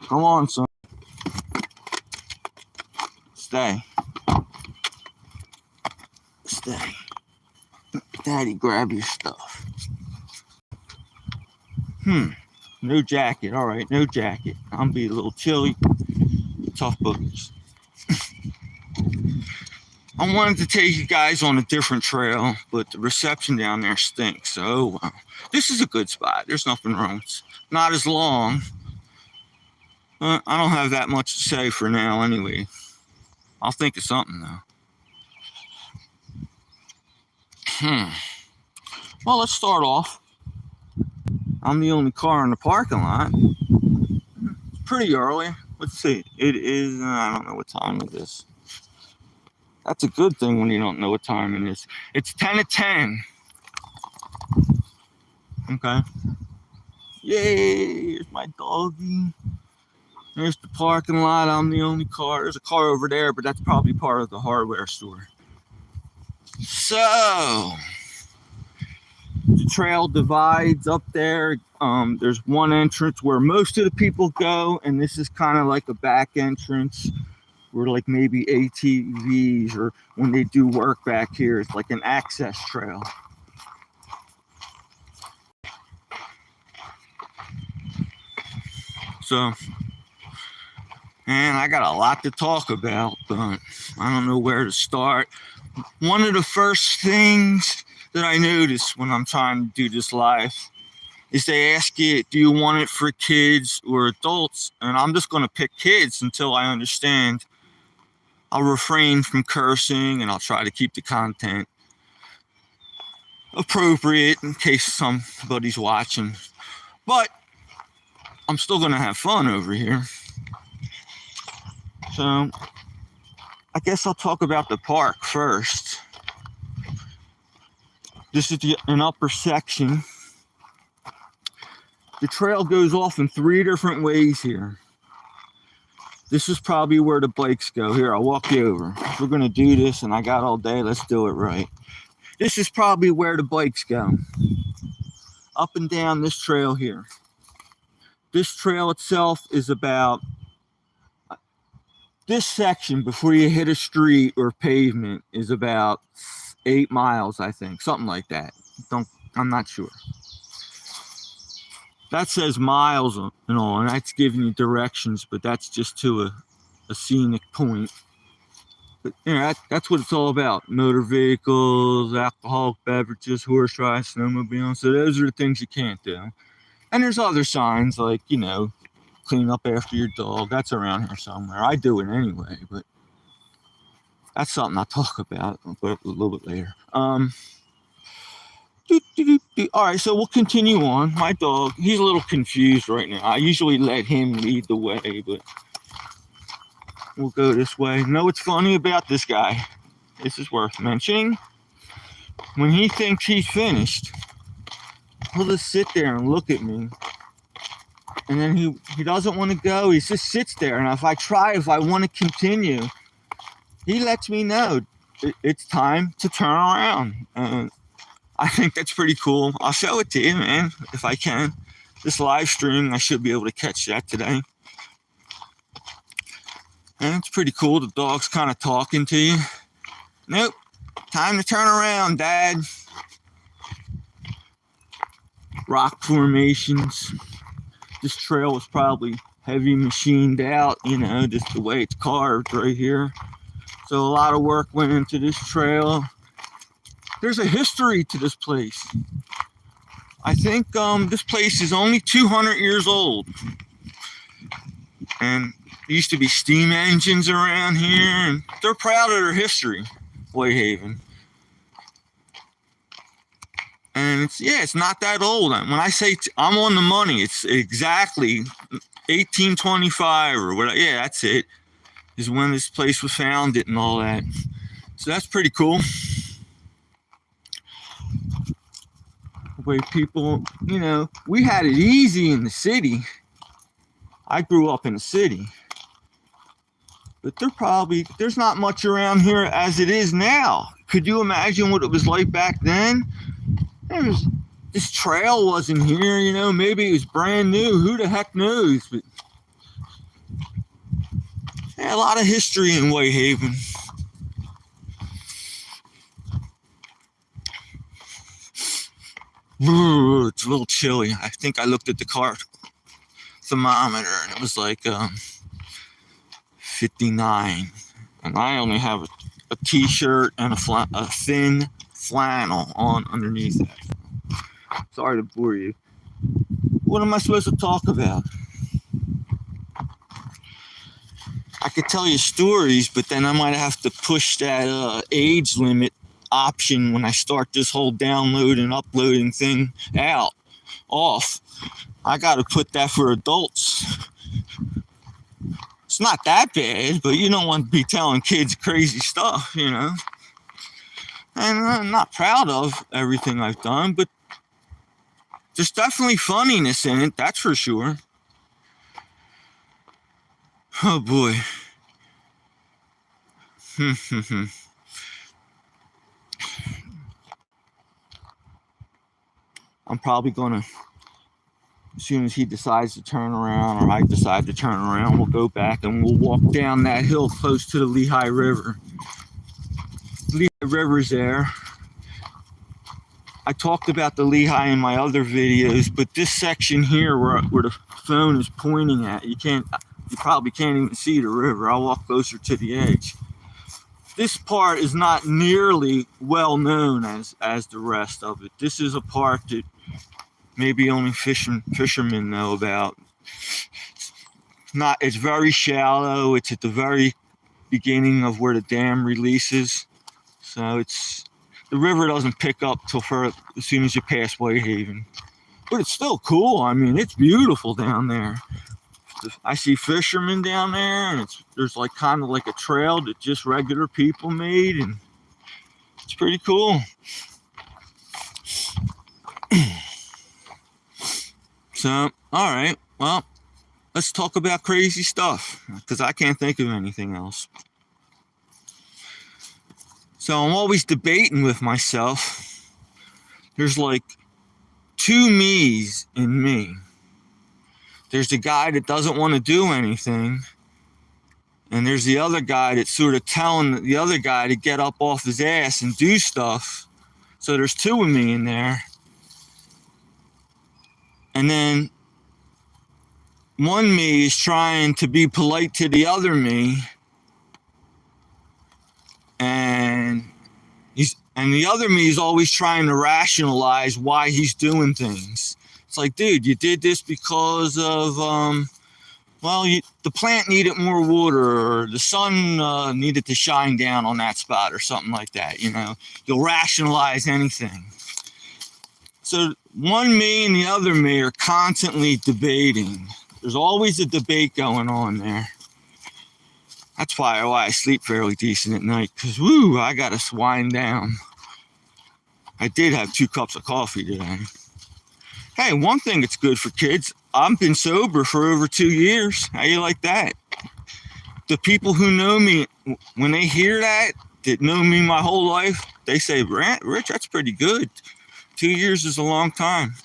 Come on, son. Stay. Stay. Daddy, grab your stuff. No jacket. All right, no jacket. I'm be a little chilly. Tough boogers. I wanted to take you guys on a different trail, but the reception down there stinks. So this is a good spot. There's nothing wrong. It's not as long. I don't have that much to say for now anyway. I'll think of something though. Well, let's start off. I'm the only car in the parking lot. It's pretty early. Let's see. It is, I don't know what time it is. That's a good thing when you don't know what time it is. It's 10:10. Okay. Yay, here's my doggy. There's the parking lot. I'm the only car. There's a car over there, but that's probably part of the hardware store. So, the trail divides up there. There's one entrance where most of the people go, and this is kind of like a back entrance where like maybe ATVs or when they do work back here, it's like an access trail. So, and I got a lot to talk about, but I don't know where to start. One of the first things that I notice when I'm trying to do this live is they ask you, do you want it for kids or adults? And I'm just going to pick kids until I understand. I'll refrain from cursing and I'll try to keep the content appropriate in case somebody's watching. But I'm still going to have fun over here. So I guess I'll talk about the park first. This is an upper section. The trail goes off in 3 different ways here. This is probably where the bikes go. Here, I'll walk you over. If we're going to do this and I got all day, let's do it right. This is probably where the bikes go. Up and down this trail here. This trail itself is about, this section before you hit a street or pavement is about 8 miles, I think. Something like that. I'm not sure. That says miles and all, and that's giving you directions, but that's just to a scenic point. But you know, that's what it's all about. Motor vehicles, alcoholic beverages, horse rides, snowmobiling. So those are the things you can't do. And there's other signs like, you know, clean up after your dog. That's around here somewhere. I do it anyway, but that's something I'll talk about a little bit later. All right, so we'll continue on. My dog, he's a little confused right now. I usually let him lead the way, but we'll go this way. You know what's funny about this guy? This is worth mentioning. When he thinks he's finished, he'll just sit there and look at me. And then he doesn't want to go. He just sits there. And if I want to continue, he lets me know it's time to turn around. And I think that's pretty cool. I'll show it to you, man, if I can. This live stream, I should be able to catch that today. And it's pretty cool. The dog's kind of talking to you. Nope. Time to turn around, Dad. Rock formations. This trail was probably heavy machined out, you know, just the way it's carved right here. So a lot of work went into this trail. There's a history to this place. I think this place is only 200 years old. And there used to be steam engines around here, and they're proud of their history, Whitehaven. And it's not that old. When I say I'm on the money, it's exactly 1825 or whatever. Yeah, that's it. Is when this place was founded and all that. So that's pretty cool. The way people, you know, we had it easy in the city. I grew up in the city. But there's not much around here as it is now. Could you imagine what it was like back then? This trail wasn't here, you know, maybe it was brand new. Who the heck knows? But Yeah, a lot of history in Whitehaven. Ooh, it's a little chilly. I think I looked at the car thermometer and it was like 59. And I only have a t-shirt and a thin flannel on underneath that. Sorry to bore you. What am I supposed to talk about? I could tell you stories, but then I might have to push that age limit option when I start this whole download and uploading thing off. I got to put that for adults. It's not that bad, but you don't want to be telling kids crazy stuff, you know. And I'm not proud of everything I've done, but there's definitely funniness in it, that's for sure. Oh boy. I'm probably gonna, as soon as he decides to turn around or I decide to turn around, we'll go back and we'll walk down that hill close to the Lehigh River. Lehigh River's there. I talked about the Lehigh in my other videos, but this section here where the phone is pointing at, you probably can't even see the river. I'll walk closer to the edge. This part is not nearly well known as the rest of it. This is a part that maybe only fishermen know about. It's very shallow. It's at the very beginning of where the dam releases. So the river doesn't pick up till as soon as you pass Whitehaven. But it's still cool. I mean, it's beautiful down there. I see fishermen down there, and there's like kind of like a trail that just regular people made, and it's pretty cool. So, all right, well, let's talk about crazy stuff, because I can't think of anything else. So I'm always debating with myself. There's like two me's in me. There's the guy that doesn't want to do anything, and there's the other guy that's sort of telling the other guy to get up off his ass and do stuff. So there's two of me in there. And then one me is trying to be polite to the other me, and the other me is always trying to rationalize why he's doing things. It's like, dude, you did this because of, the plant needed more water, or the sun needed to shine down on that spot, or something like that, you know. You'll rationalize anything. So one me and the other me are constantly debating. There's always a debate going on there. That's why I sleep fairly decent at night, because, I got to wind down. I did have 2 cups of coffee today. Hey, one thing that's good for kids, I've been sober for over 2 years. How you like that? The people who know me, when they hear that know me my whole life, they say, Rich, that's pretty good. 2 years is a long time.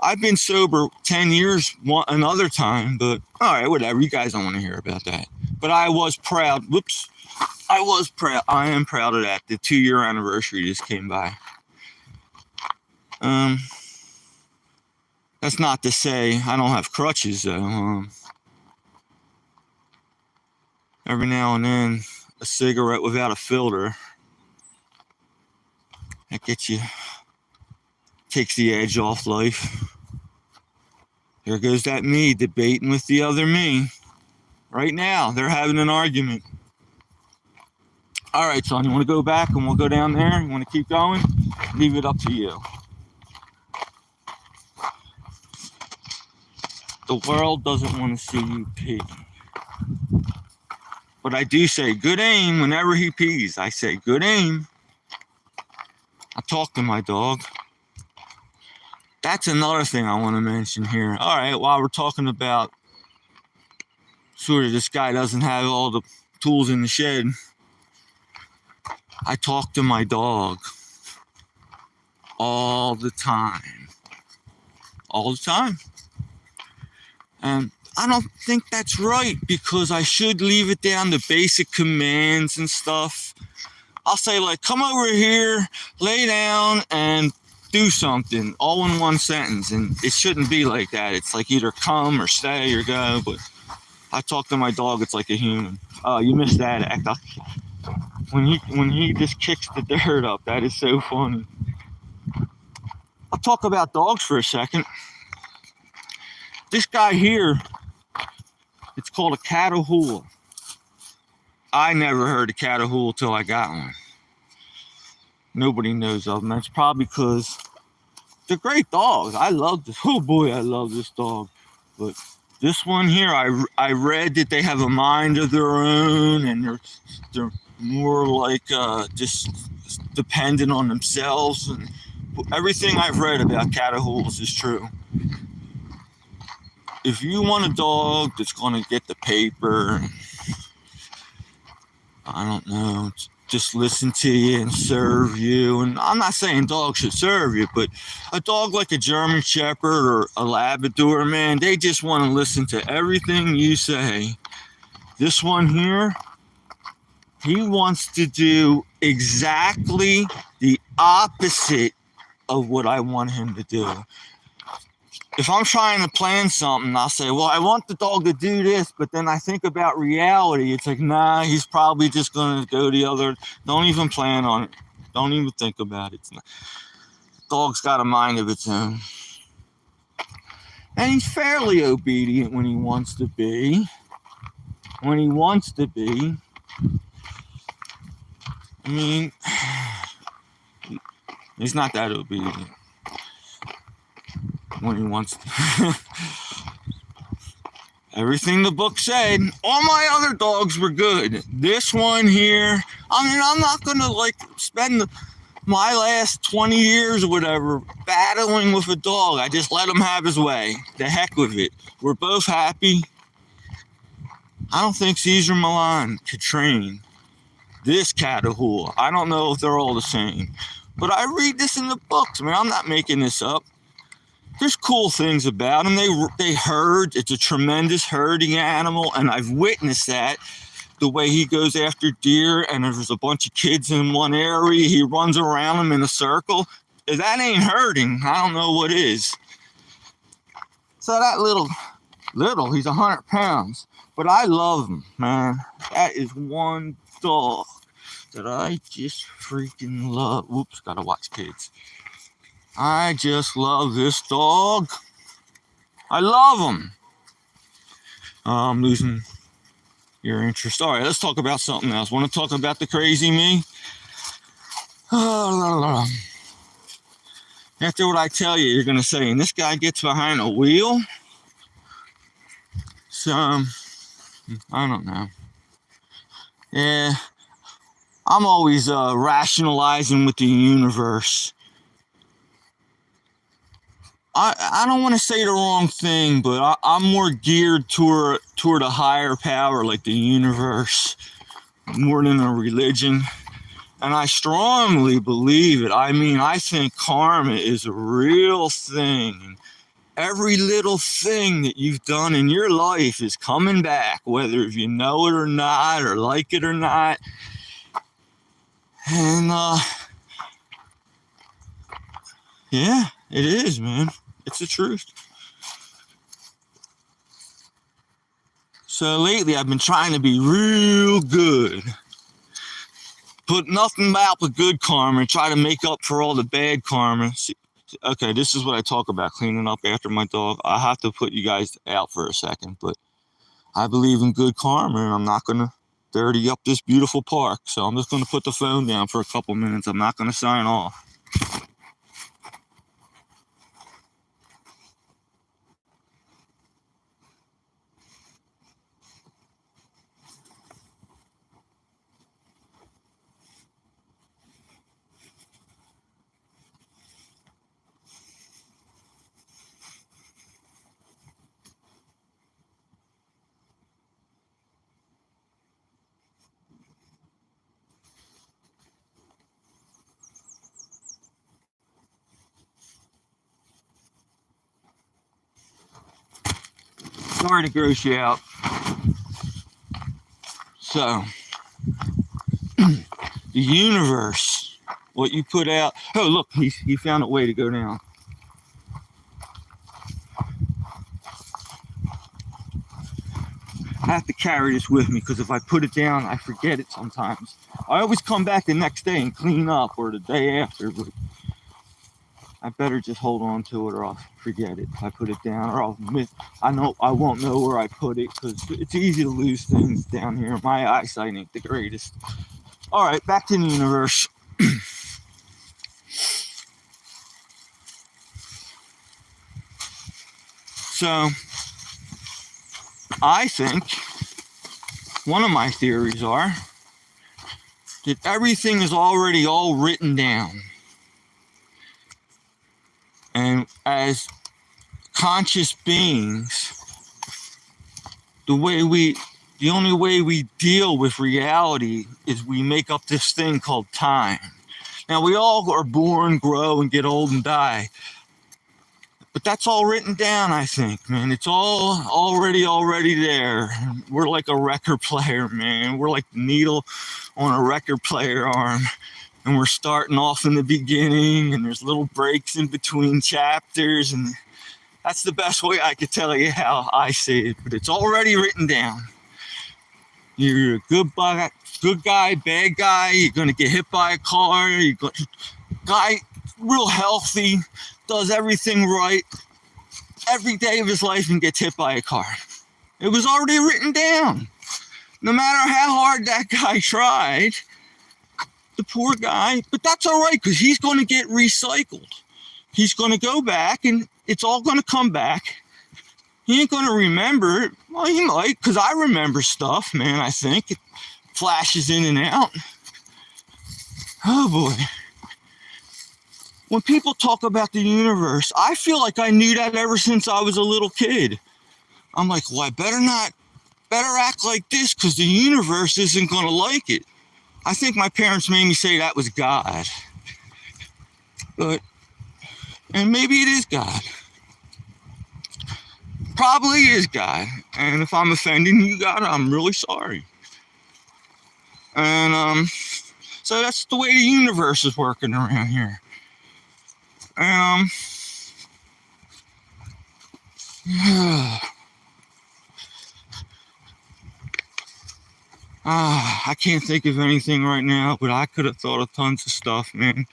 I've been sober 10 years another time, but all right, whatever. You guys don't want to hear about that. But I was proud. I am proud of that. The 2-year anniversary just came by. That's not to say I don't have crutches, though. Every now and then, a cigarette without a filter, that takes the edge off life. There goes that me debating with the other me. Right now, they're having an argument. All right, son, you want to go back and we'll go down there? You want to keep going? Leave it up to you. The world doesn't want to see you pee. But I do say good aim whenever he pees. I say good aim. I talk to my dog. That's another thing I want to mention here. All right, while we're talking about sort of this guy doesn't have all the tools in the shed, I talk to my dog all the time. All the time. And I don't think that's right, because I should leave it down to basic commands and stuff. I'll say, like, come over here, lay down, and do something, all in one sentence. And it shouldn't be like that. It's like either come or stay or go. But I talk to my dog, it's like a human. Oh, you missed that act. When he just kicks the dirt up, that is so funny. I'll talk about dogs for a second. This guy here, it's called a Catahoula. I never heard of Catahoula till I got one. Nobody knows of them. That's probably because they're great dogs. I love this. Oh boy, I love this dog. But this one here, I read that they have a mind of their own, and they're more like just dependent on themselves. And everything I've read about Catahoulas is true. If you want a dog that's going to get the paper, I don't know, just listen to you and serve you. And I'm not saying dogs should serve you, but a dog like a German Shepherd or a Labrador, man, they just want to listen to everything you say. This one here, he wants to do exactly the opposite of what I want him to do. If I'm trying to plan something, I'll say, well, I want the dog to do this, but then I think about reality. It's like, nah, he's probably just going to go the other. Don't even plan on it. Don't even think about it. Dog's got a mind of its own. And he's fairly obedient when he wants to be. When he wants to be. I mean, he's not that obedient when he wants to. Everything the book said, all my other dogs were good. This one here, I mean, I'm not going to like spend my last 20 years or whatever battling with a dog. I just let him have his way. The heck with it. We're both happy. I don't think Caesar Milan could train this Catahoula. I don't know if they're all the same. But I read this in the books. I mean, I'm not making this up. There's cool things about them. They herd. It's a tremendous herding animal, and I've witnessed that. The way he goes after deer, and there's a bunch of kids in one area, he runs around them in a circle. If that ain't herding, I don't know what is. So that little, he's 100 pounds, but I love him, man. That is one dog that I just freaking love. Whoops, gotta watch kids. I just love this dog. I love him. I'm losing your interest. All right, let's talk about something else. Want to talk about the crazy me? After what I tell you, you're going to say, and this guy gets behind a wheel? So, I don't know. Yeah, I'm always rationalizing with the universe. I don't want to say the wrong thing, but I'm more geared toward a higher power, like the universe, more than a religion. And I strongly believe it. I mean, I think karma is a real thing. And every little thing that you've done in your life is coming back, whether if you know it or not, or like it or not. And, yeah, it is, man. It's the truth. So lately I've been trying to be real good. Put nothing out but good karma and try to make up for all the bad karma. See, okay, this is what I talk about, cleaning up after my dog. I have to put you guys out for a second, but I believe in good karma, and I'm not going to dirty up this beautiful park. So I'm just going to put the phone down for a couple minutes. I'm not going to sign off. Sorry to gross you out. So, the universe, what you put out. Oh, look, he found a way to go down. I have to carry this with me because if I put it down, I forget it sometimes. I always come back the next day and clean up, or the day after, but I better just hold on to it or I'll forget it if I put it down, or I'll miss. I won't know where I put it because it's easy to lose things down here. My eyesight ain't the greatest. All right, back to the universe. So, I think one of my theories are that everything is already all written down. And as conscious beings, the only way we deal with reality is we make up this thing called time. Now, we all are born, grow, and get old and die. But that's all written down, I think, man. It's all already there. We're like a record player, man. We're like the needle on a record player arm. And we're starting off in the beginning, and there's little breaks in between chapters. And that's the best way I could tell you how I see it. But it's already written down. You're a good guy, bad guy. You're going to get hit by a car. Guy, real healthy, does everything right every day of his life and gets hit by a car. It was already written down. No matter how hard that guy tried, the poor guy, but that's all right because he's going to get recycled. He's going to go back and it's all going to come back. He ain't going to remember it. Well, he might, because I remember stuff, man, I think. It flashes in and out. Oh, boy. When people talk about the universe, I feel like I knew that ever since I was a little kid. I'm like, well, I better act like this because the universe isn't going to like it. I think my parents made me say that was God. And maybe it is God. Probably is God. And if I'm offending you, God, I'm really sorry. And so that's the way the universe is working around here. And I can't think of anything right now, but I could have thought of tons of stuff, man.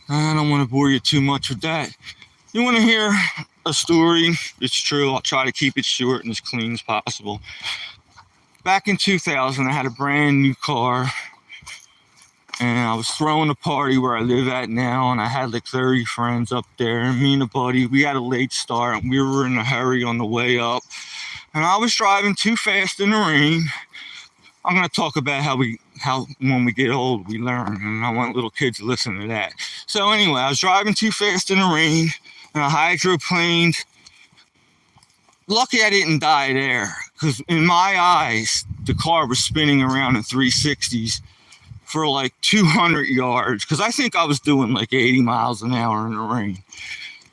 I don't want to bore you too much with that. You want to hear a story? It's true. I'll try to keep it short and as clean as possible. Back in 2000, I had a brand new car. And I was throwing a party where I live at now, and I had like 30 friends up there. And me and a buddy, we had a late start, and we were in a hurry on the way up. And I was driving too fast in the rain. I'm going to talk about how when we get old, we learn. And I want little kids to listen to that. So anyway, I was driving too fast in the rain, and I hydroplaned. Lucky I didn't die there, because in my eyes, the car was spinning around in 360s. For like 200 yards, because I think I was doing like 80 miles an hour in the rain.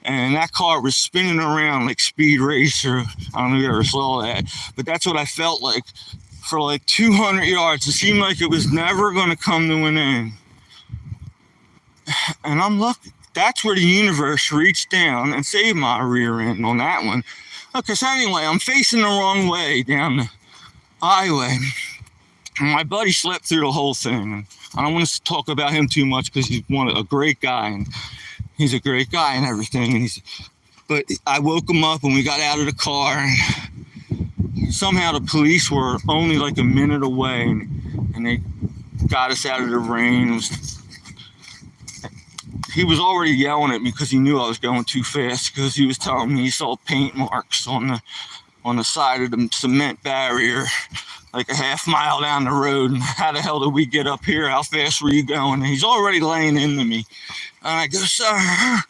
And that car was spinning around like Speed Racer. I don't know if you ever saw that, but that's what I felt like for like 200 yards. It seemed like it was never going to come to an end. And I'm lucky. That's where the universe reached down and saved my rear end on that one. Okay, so anyway, I'm facing the wrong way down the highway. And my buddy slept through the whole thing. I don't want to talk about him too much because he's a great guy, and he's a great guy and everything. But I woke him up and we got out of the car, and somehow the police were only like a minute away, and they got us out of the rain. He was already yelling at me because he knew I was going too fast, because he was telling me he saw paint marks on the side of the cement barrier, like a half mile down the road. And how the hell did we get up here? How fast were you going? And he's already laying into me. And I go, sir,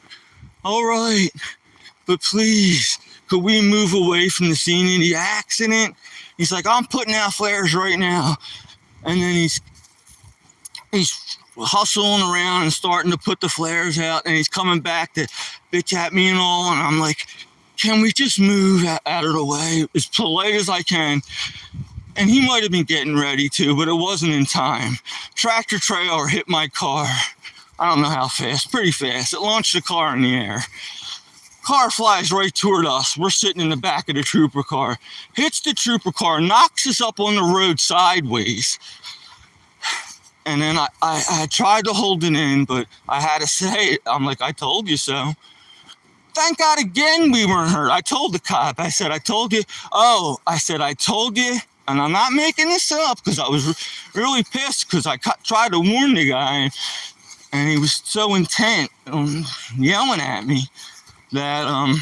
all right, but please, could we move away from the scene of the accident? He's like, I'm putting out flares right now. And then he's hustling around and starting to put the flares out, and he's coming back to bitch at me and all. And I'm like, can we just move out of the way as polite as I can? And he might have been getting ready to, but it wasn't in time. Tractor trailer hit my car. I don't know how fast, pretty fast. It launched the car in the air. Car flies right toward us. We're sitting in the back of the trooper car. Hits the trooper car, knocks us up on the road sideways. And then I tried to hold it in, but I had to say it. I'm like, I told you so. Thank God again we weren't hurt. I told the cop, I said, I told you. Oh, I said, I told you. And I'm not making this up because I was really pissed because I tried to warn the guy. And he was so intent on yelling at me that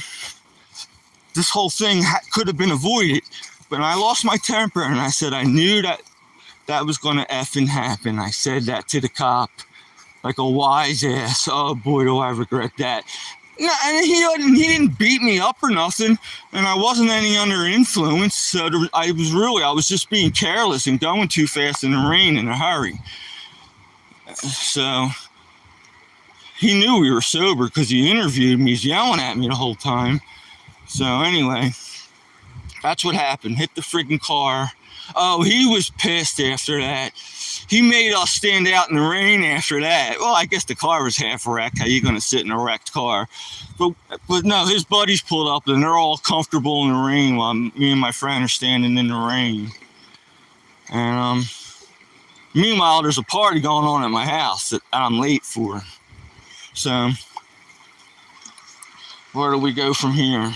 this whole thing could have been avoided. But I lost my temper and I said, I knew that was going to effing happen. I said that to the cop like a wise ass. Oh boy, do I regret that. No, and he didn't beat me up or nothing, and I wasn't any under influence. So I was just being careless and going too fast in the rain in a hurry. So he knew we were sober because he interviewed me. He's yelling at me the whole time. So anyway, that's what happened. Hit the freaking car. Oh, he was pissed after that. He made us stand out in the rain after that. Well, I guess the car was half wrecked. How you going to sit in a wrecked car? But no, his buddies pulled up and they're all comfortable in the rain while me and my friend are standing in the rain. And meanwhile, there's a party going on at my house that I'm late for. So where do we go from here?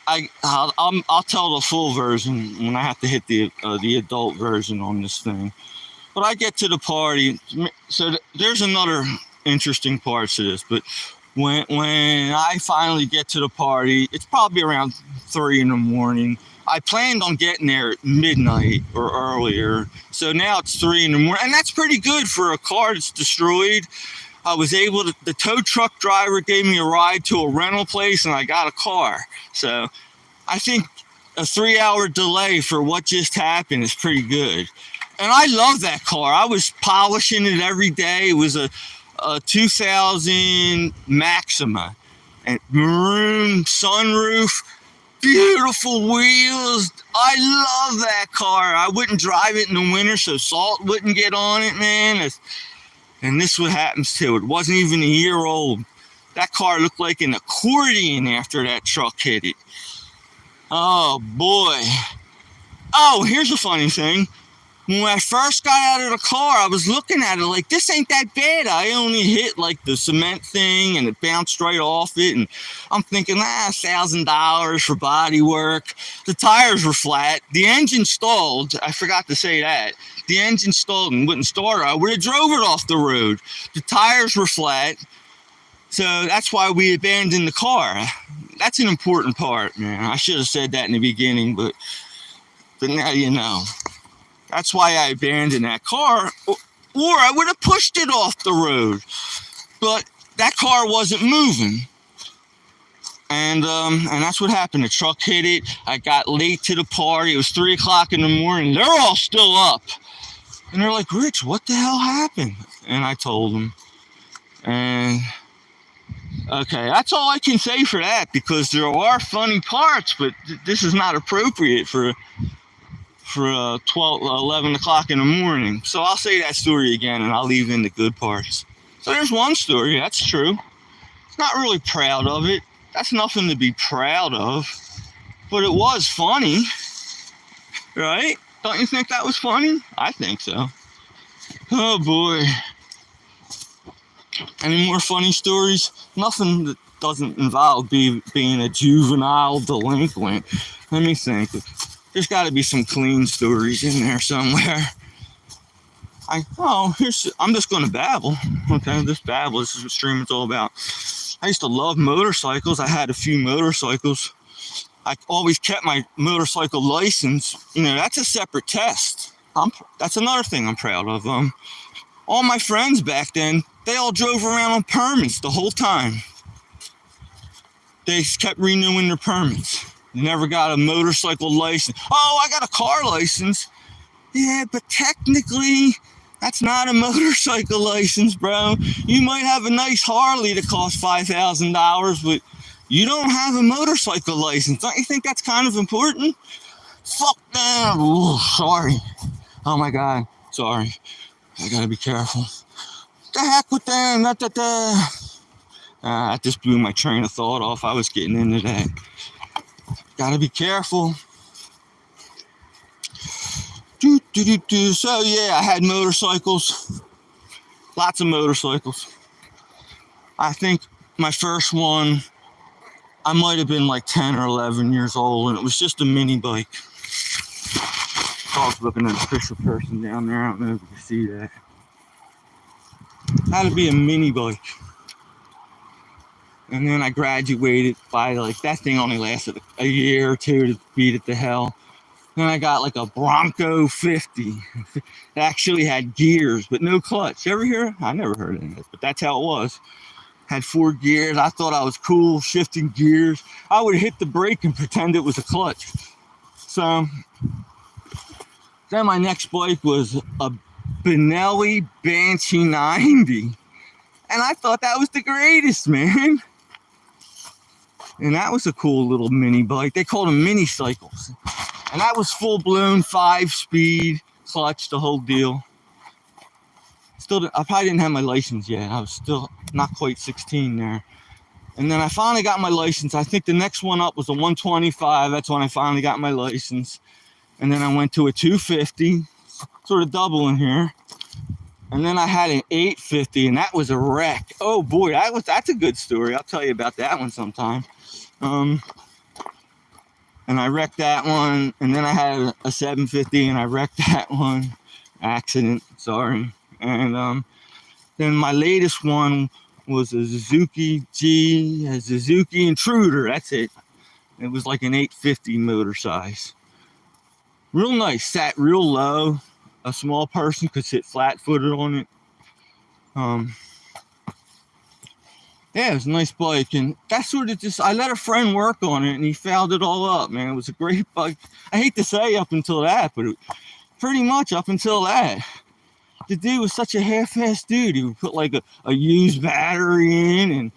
I'll tell the full version when I have to hit the adult version on this thing. But I get to the party, so there's another interesting part to this. But when I finally get to the party, it's probably around 3 a.m. I planned on getting there at midnight or earlier, so now it's 3 a.m, and that's pretty good for a car that's destroyed. I was able to, the tow truck driver gave me a ride to a rental place and I got a car. So I think a 3-hour delay for what just happened is pretty good. And I love that car. I was polishing it every day. It was a 2000 Maxima and maroon sunroof, beautiful wheels. I love that car. I wouldn't drive it in the winter so salt wouldn't get on it, man. And this is what happens to it. It wasn't even a year old. That car looked like an accordion after that truck hit it. Oh, boy. Oh, here's a funny thing. When I first got out of the car, I was looking at it like, this ain't that bad. I only hit like the cement thing and it bounced right off it. And I'm thinking, $1,000 for body work. The tires were flat. The engine stalled. I forgot to say that. The engine stalled and wouldn't start. I would have drove it off the road. The tires were flat. So that's why we abandoned the car. That's an important part, man. I should have said that in the beginning, but now you know. That's why I abandoned that car, or I would have pushed it off the road. But that car wasn't moving. And that's what happened. The truck hit it. I got late to the party. It was 3 o'clock in the morning. They're all still up. And they're like, Rich, what the hell happened? And I told them. And okay, that's all I can say for that, because there are funny parts, but this is not appropriate for 11 o'clock in the morning. So I'll say that story again and I'll leave in the good parts. So there's one story, that's true. Not really proud of it. That's nothing to be proud of. But it was funny. Right? Don't you think that was funny? I think so. Oh boy. Any more funny stories? Nothing that doesn't involve being a juvenile delinquent. Let me think. There's got to be some clean stories in there somewhere. I'm just going to babble. Okay, this is what streaming's all about. I used to love motorcycles. I had a few motorcycles. I always kept my motorcycle license. You know, that's a separate test. That's another thing I'm proud of. All my friends back then, they all drove around on permits the whole time. They kept renewing their permits. Never got a motorcycle license. Oh, I got a car license. Yeah, but technically, that's not a motorcycle license, bro. You might have a nice Harley that costs $5,000, but You don't have a motorcycle license. Don't you think that's kind of important? Fuck them. Ooh, sorry. Oh my God. Sorry. I gotta be careful. The heck with them. That just blew my train of thought off. I was getting into that. Gotta be careful. So yeah, I had motorcycles. Lots of motorcycles. I think my first one, I might have been like 10 or 11 years old, and it was just a mini bike. I was looking at a official person down there. I don't know if you can see that. Had to be a mini bike. And then I graduated by like, that thing only lasted a year or two to beat it to hell. Then I got like a Bronco 50. It actually had gears, but no clutch. You ever hear? I never heard of it, but that's how it was. Had 4 gears. I thought I was cool shifting gears. I would hit the brake and pretend it was a clutch. So then my next bike was a Benelli Banshee 90. And I thought that was the greatest, man. And that was a cool little mini bike. They called them mini cycles. And that was full-blown 5-speed clutch, the whole deal. I probably didn't have my license yet. I was still not quite 16 there. And then I finally got my license. I think the next one up was a 125. That's when I finally got my license. And then I went to a 250, sort of doubling here. And then I had an 850, and that was a wreck. Oh boy, that's a good story. I'll tell you about that one sometime. And I wrecked that one, and then I had a 750, and I wrecked that one. Accident, sorry. And then my latest one was a Suzuki Intruder. That's it. It was like an 850 motor size. Real nice, sat real low. A small person could sit flat-footed on it. Yeah, it was a nice bike, and that sort of I let a friend work on it, and he fouled it all up, man. It was a great bike. I hate to say up until that, but pretty much up until that. The dude was such a half-assed dude. He would put like a used battery in and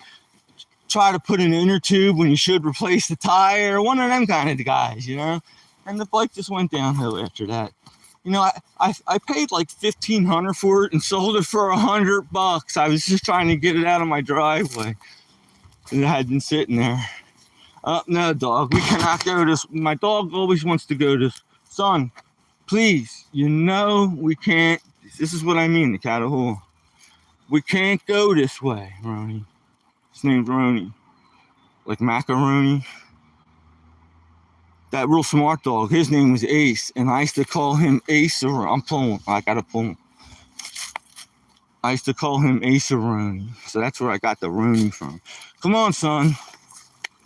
try to put an inner tube when you should replace the tire. One of them kind of guys, you know? And the bike just went downhill after that. You know, I paid like $1,500 for it and sold it for $100. I was just trying to get it out of my driveway. It had been sitting there. No, dog, we cannot go this. My dog always wants to go this. Son, please, you know we can't. This is what I mean, the catahole. We can't go this way, Ronnie. His name's Ronnie. Like macaroni. That real smart dog, his name was Ace, and I used to call him Ace. I'm pulling. I gotta pull him. I used to call him Ace-a-Roni, so that's where I got the Roni from. Come on, son.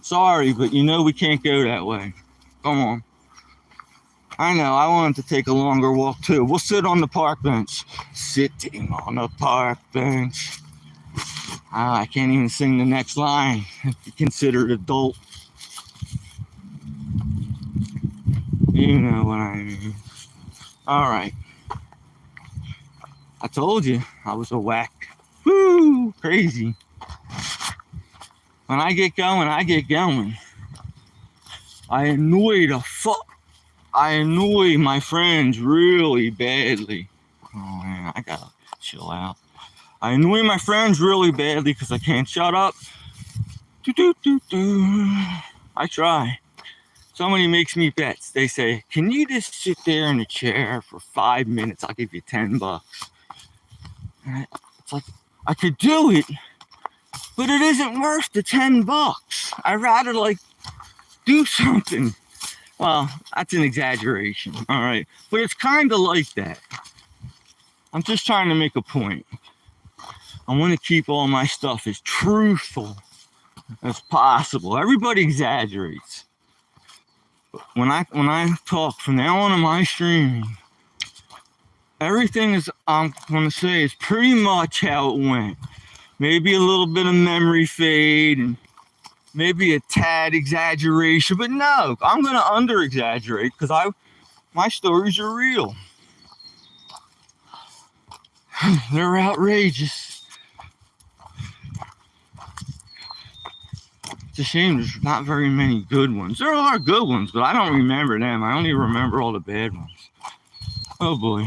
Sorry, but you know we can't go that way. Come on. I know, I wanted to take a longer walk too. We'll sit on the park bench. Sitting on the park bench. I can't even sing the next line if you consider it adult. You know what I mean. All right. I told you I was a whack. Woo! Crazy. When I get going, I get going. I annoy my friends really badly. Oh man, I gotta chill out. I annoy my friends really badly because I can't shut up. I try. Somebody makes me bets. They say, can you just sit there in a chair for 5 minutes? I'll give you $10. It's like, I could do it, but it isn't worth the $10. I'd rather like do something. Well, that's an exaggeration, all right? But it's kind of like that. I'm just trying to make a point. I want to keep all my stuff as truthful as possible. Everybody exaggerates. When I talk from now on in my streaming, everything I'm going to say is pretty much how it went. Maybe a little bit of memory fade and maybe a tad exaggeration, but no, I'm going to under-exaggerate because my stories are real. They're outrageous. It's a shame there's not very many good ones. There are good ones, but I don't remember them. I only remember all the bad ones. Oh boy.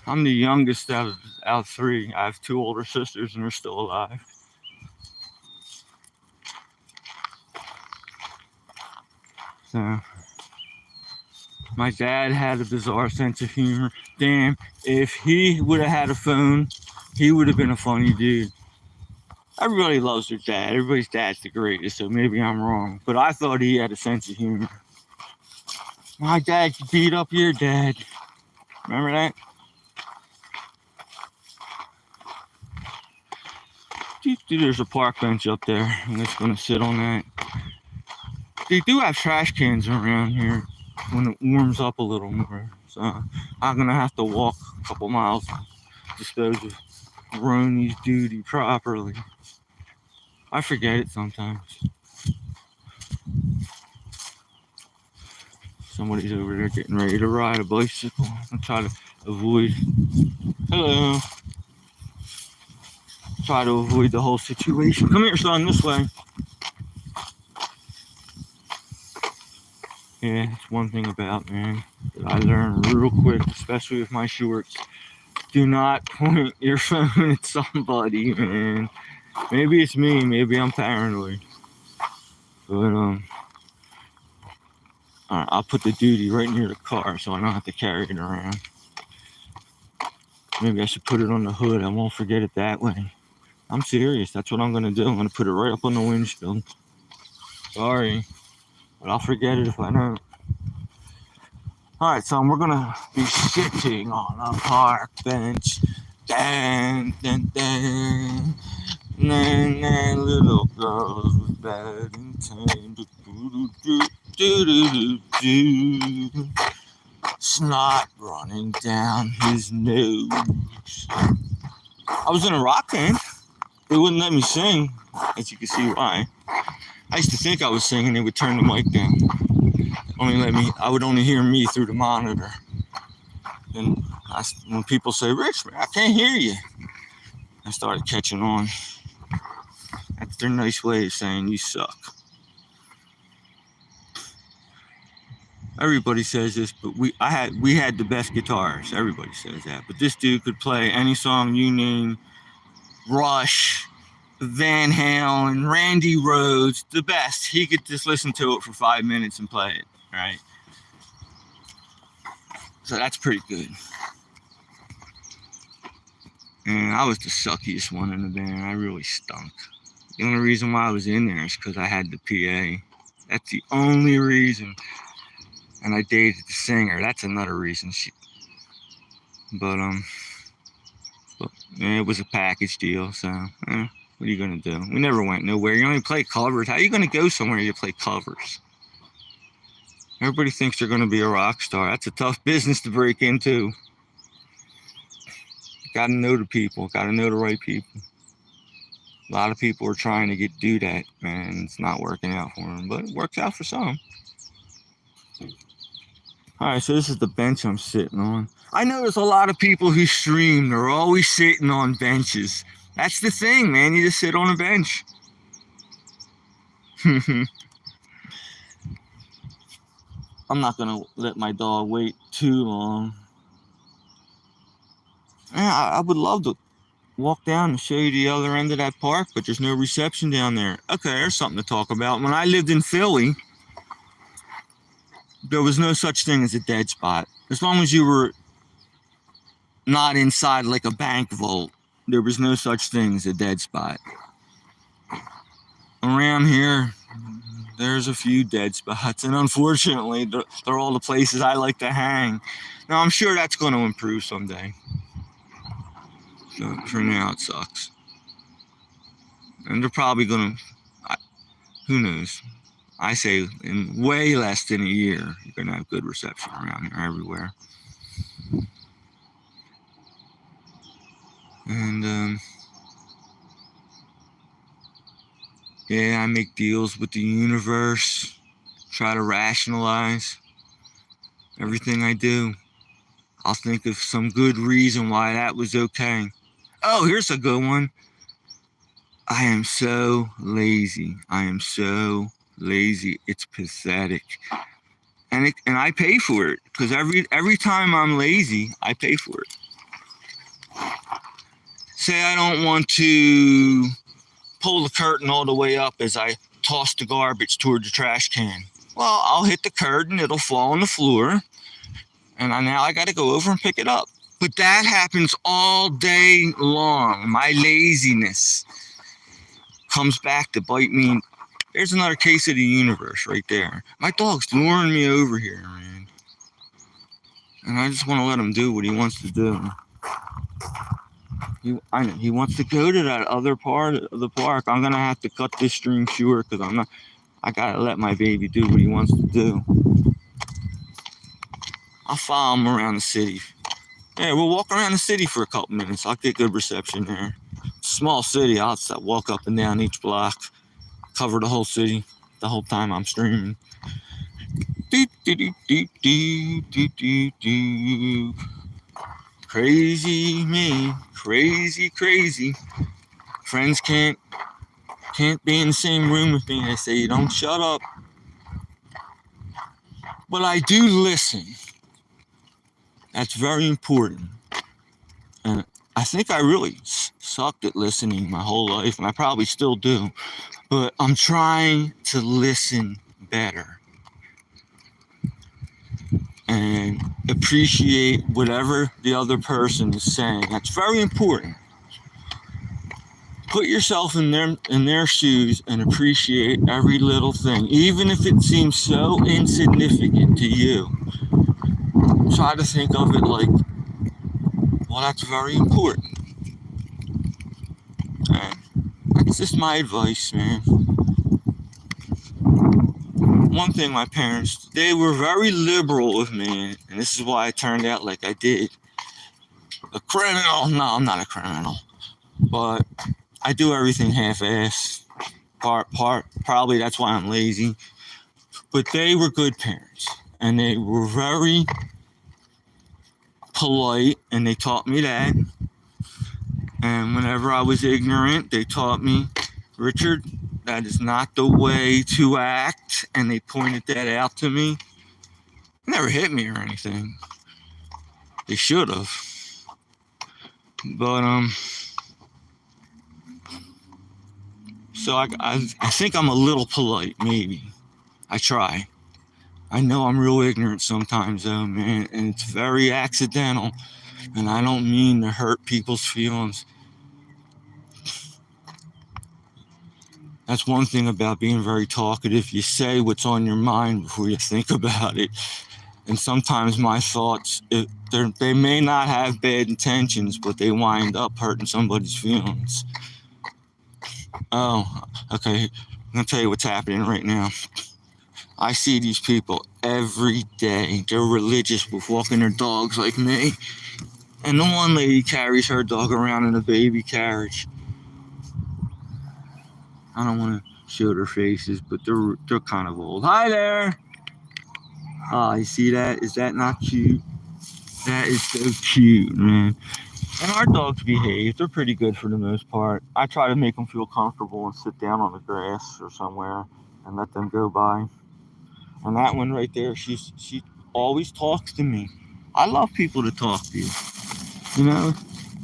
I'm the youngest out of three. I have two older sisters and they're still alive. So my dad had a bizarre sense of humor. Damn, if he would have had a phone, he would have been a funny dude. Everybody loves their dad. Everybody's dad's the greatest, so maybe I'm wrong. But I thought he had a sense of humor. My dad could beat up your dad. Remember that? There's a park bench up there. I'm just going to sit on that. They do have trash cans around here when it warms up a little more. So I'm going to have to walk a couple miles to dispose of Ronnie's duty properly. I forget it sometimes. Somebody's over there getting ready to ride a bicycle. I'll try to avoid. Hello. Try to avoid the whole situation. Come here, son, this way. Yeah, it's one thing about, man, that I learned real quick, especially with my shorts. Do not point your phone at somebody, man. Maybe it's me, maybe I'm paranoid. But, alright, I'll put the duty right near the car so I don't have to carry it around. Maybe I should put it on the hood. I won't forget it that way. I'm serious. That's what I'm going to do. I'm going to put it right up on the windshield. Sorry. But I'll forget it if I don't. Alright, so we're going to be sitting on a park bench. Dan, dan, dan. Nan, nan, little girls with bad intent. Snot running down his nose. I was in a rock band. They wouldn't let me sing, as you can see why. I used to think I was singing. They would turn the mic down. I would only hear me through the monitor. And when people say, "Rich, man, I can't hear you," I started catching on. That's their nice way of saying you suck. Everybody says this, but we had the best guitars. Everybody says that. But this dude could play any song you name. Rush, Van Halen, Randy Rhoads, the best. He could just listen to it for 5 minutes and play it, right? So that's pretty good. And I was the suckiest one in the band. I really stunk. The only reason why I was in there is because I had the PA. That's the only reason. And I dated the singer. That's another reason. But it was a package deal, so what are you gonna do? We never went nowhere. You only play covers. How are you gonna go somewhere you play covers? Everybody thinks they're gonna be a rock star. That's a tough business to break into. Gotta know the people. Gotta know the right people. A lot of people are trying to do that, and it's not working out for them, but it works out for some. Alright, so this is the bench I'm sitting on. I know there's a lot of people who stream. They're always sitting on benches. That's the thing, man. You just sit on a bench. I'm not going to let my dog wait too long. Yeah, I would love to walk down and show you the other end of that park, but there's no reception down there. Okay, there's something to talk about. When I lived in Philly, there was no such thing as a dead spot. As long as you were not inside like a bank vault, there was no such thing as a dead spot. Around here, there's a few dead spots, and unfortunately, they're all the places I like to hang. Now, I'm sure that's going to improve someday. So, for now, it sucks. And they're probably going to, who knows? I say in way less than a year, you're going to have good reception around here everywhere. And, yeah, I make deals with the universe, try to rationalize everything I do. I'll think of some good reason why that was okay. Oh, here's a good one. I am so lazy. I am so lazy. It's pathetic. And I pay for it because every time I'm lazy, I pay for it. Say I don't want to pull the curtain all the way up as I toss the garbage toward the trash can. Well, I'll hit the curtain, it'll fall on the floor, and now I got to go over and pick it up. But that happens all day long. My laziness comes back to bite me. There's another case of the universe right there. My dog's luring me over here, man. And I just want to let him do what he wants to do. I know he wants to go to that other part of the park. I'm gonna have to cut this stream short because I gotta let my baby do what he wants to do. I'll follow him around the city. Yeah, we'll walk around the city for a couple minutes. I'll get good reception there. Small city. I'll walk up and down each block, cover the whole city the whole time I'm streaming. Crazy me, crazy. Friends can't be in the same room with me. They say you don't shut up. But I do listen. That's very important. And I think I really sucked at listening my whole life, and I probably still do. But I'm trying to listen better and appreciate whatever the other person is saying. That's very important. Put yourself in their shoes and appreciate every little thing, even if it seems so insignificant to you. Try to think of it like, well, that's very important. And that's just my advice, man. One thing my parents, they were very liberal with me, and this is why I turned out like I did. A criminal? No, I'm not a criminal. But I do everything half-assed. Probably that's why I'm lazy. But they were good parents, and they were very polite, and they taught me that. And whenever I was ignorant, they taught me, Richard, that is not the way to act, and they pointed that out to me. Never hit me or anything. They should have. But so I think I'm a little polite, maybe. I try. I know I'm real ignorant sometimes, though, man, and it's very accidental, and I don't mean to hurt people's feelings. That's one thing about being very talkative. You say what's on your mind before you think about it. And sometimes my thoughts, they may not have bad intentions, but they wind up hurting somebody's feelings. Oh, okay. I'm going to tell you what's happening right now. I see these people every day. They're religious with walking their dogs like me. And the one lady carries her dog around in a baby carriage. I don't want to show their faces, but they're kind of old. Hi there. Oh, you see that? Is that not cute? That is so cute, man. And our dogs behave. They're pretty good for the most part. I try to make them feel comfortable and sit down on the grass or somewhere and let them go by. And that one right there, she always talks to me. I love people to talk to you. You know,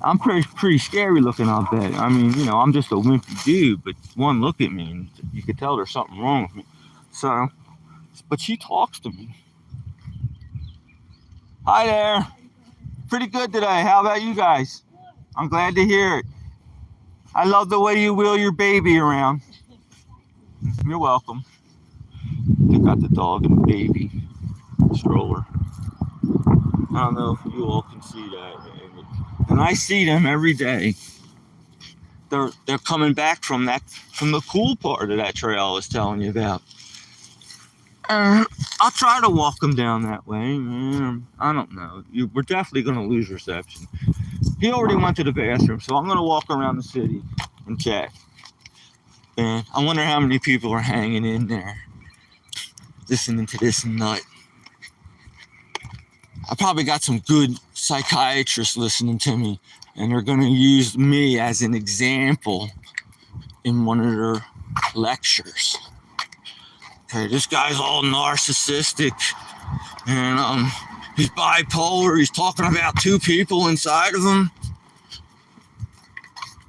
I'm pretty scary looking, I'll bet. I mean, you know, I'm just a wimpy dude, but one look at me and you could tell there's something wrong with me. So, but she talks to me. Hi there. Pretty good today. How about you guys? I'm glad to hear it. I love the way you wheel your baby around. You're welcome. They got the dog and the baby stroller. I don't know if you all can see that. And I see them every day. They're coming back from the cool part of that trail I was telling you about. I'll try to walk them down that way. I don't know. We're definitely going to lose reception. He already went to the bathroom, so I'm going to walk around the city and check. And I wonder how many people are hanging in there listening to this nut. I probably got some good psychiatrists listening to me, and they're going to use me as an example in one of their lectures. Okay, this guy's all narcissistic, and he's bipolar. He's talking about two people inside of him.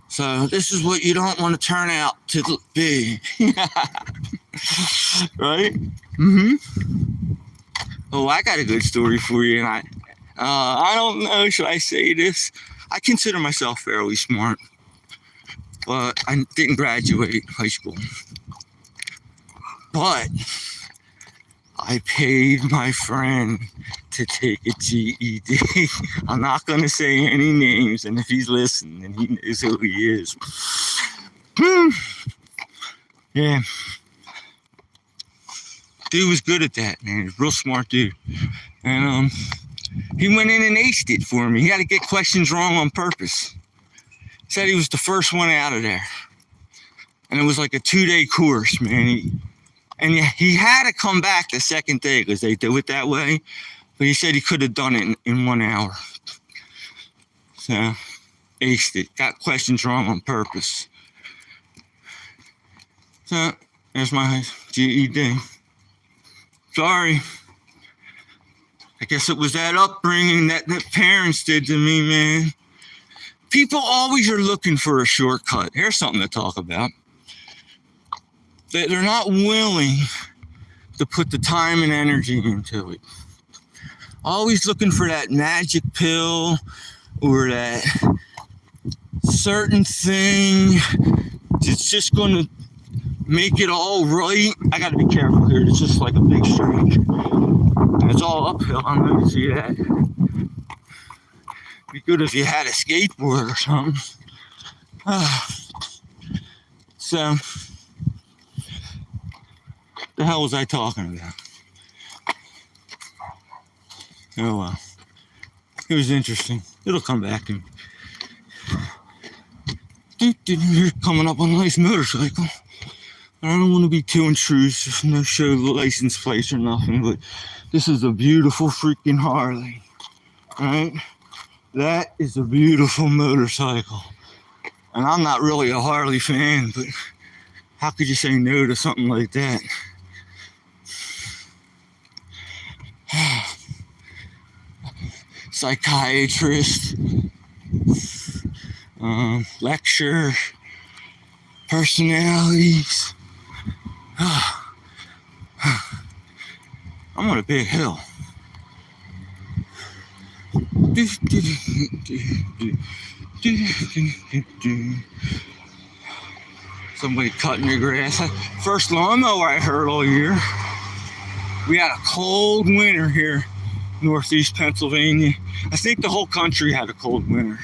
So this is what you don't want to turn out to be. Right? Oh, I got a good story for you, and I don't know, should I say this? I consider myself fairly smart, but I didn't graduate high school. But I paid my friend to take a GED. I'm not going to say any names, and if he's listening, he knows who he is. Yeah. Dude was good at that, man. He's a real smart dude. And he went in and aced it for me. He had to get questions wrong on purpose. Said he was the first one out of there. And it was like a 2-day course, man. He had to come back the second day because they do it that way. But he said he could have done it in 1 hour. So, aced it. Got questions wrong on purpose. So, there's my GED. Sorry. I guess it was that upbringing that parents did to me, man. People always are looking for a shortcut. Here's something to talk about. They're not willing to put the time and energy into it. Always looking for that magic pill or that certain thing that's just going to make it all right. I got to be careful here. It's just like a big street. And it's all uphill. I don't know if you see that. It'd be good if you had a skateboard or something. So, the hell was I talking about? Oh well. It was interesting. It'll come back to me. You're coming up on a nice motorcycle. I don't want to be too intrusive, no show the license plates or nothing, but this is a beautiful freaking Harley. Right? That is a beautiful motorcycle. And I'm not really a Harley fan, but how could you say no to something like that? Psychiatrist, lecture, personalities. I'm on a big hill. Somebody cutting the grass. First lawnmower I heard all year. We had a cold winter here, northeast Pennsylvania. I think the whole country had a cold winter.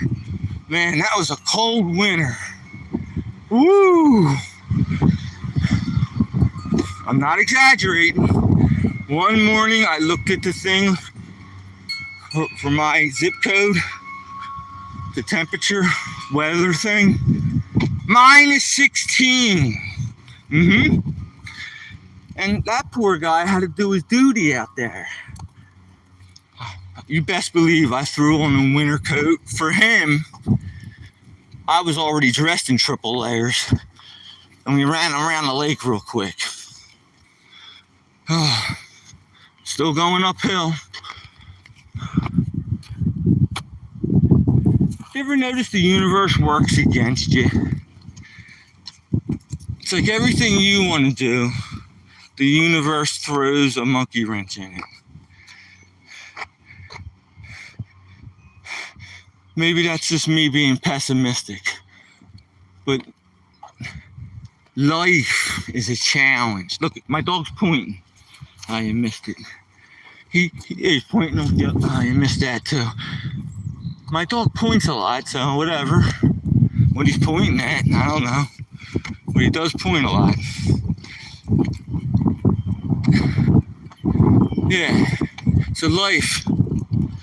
Man, that was a cold winter. Woo! I'm not exaggerating. One morning I looked at the thing for my zip code, the temperature, weather thing, -16. And that poor guy had to do his duty out there. You best believe I threw on a winter coat for him. I was already dressed in triple layers, and we ran around the lake real quick. Still going uphill. You ever notice the universe works against you? It's like everything you want to do, the universe throws a monkey wrench in it. Maybe that's just me being pessimistic, but life is a challenge. Look, my dog's pointing. Oh, you missed it. He's pointing. Oh, you missed that too. My dog points a lot, so whatever. What he's pointing at, I don't know. But he does point a lot. Yeah. So life,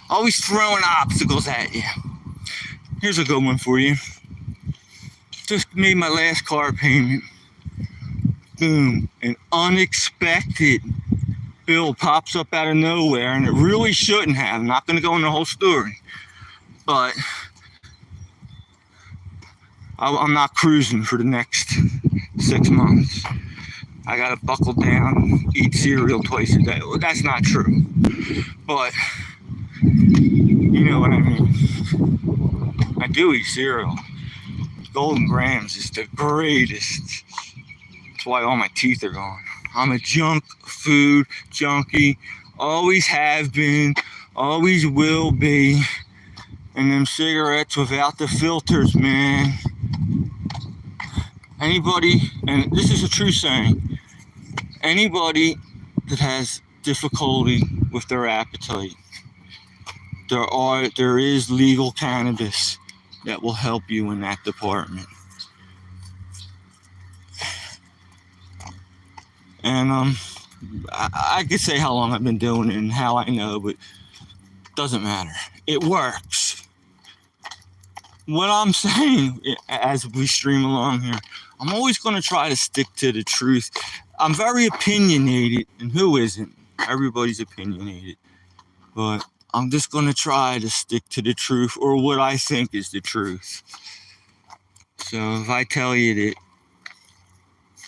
always throwing obstacles at you. Here's a good one for you. Just made my last car payment. Boom. An unexpected bill pops up out of nowhere, and it really shouldn't have. I'm not going to go into the whole story. But I'm not cruising for the next 6 months. I gotta buckle down, eat cereal twice a day. Well, that's not true, but you know what I mean. I do eat cereal. Golden Grams is the greatest. That's why all my teeth are gone. I'm a junk food junkie. Always have been. Always will be. And them cigarettes without the filters, man. Anybody, and this is a true saying, anybody that has difficulty with their appetite, there is legal cannabis that will help you in that department. And I could say how long I've been doing it and how I know, but it doesn't matter. It works. What I'm saying as we stream along here, I'm always going to try to stick to the truth. I'm very opinionated, and who isn't? Everybody's opinionated. But I'm just going to try to stick to the truth, or what I think is the truth. So if I tell you that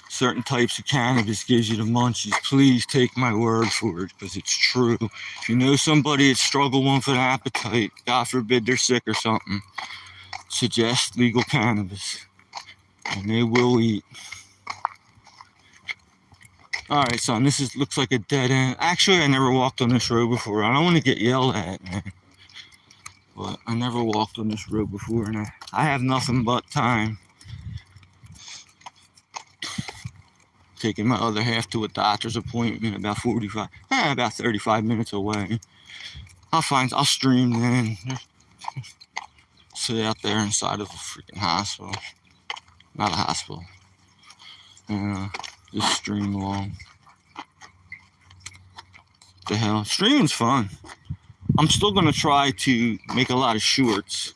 certain types of cannabis gives you the munchies, please take my word for it, because it's true. If you know somebody that's struggling with an appetite, God forbid they're sick or something, suggest legal cannabis, and they will eat. All right, son, this looks like a dead end. Actually, I never walked on this road before. I don't want to get yelled at, man, but I never walked on this road before, and I have nothing but time. Taking my other half to a doctor's appointment about 35 minutes away. I'll stream then. Sit out there inside of a freaking hospital. Not a hospital. And just stream along. What the hell? Streaming's fun. I'm still going to try to make a lot of shorts.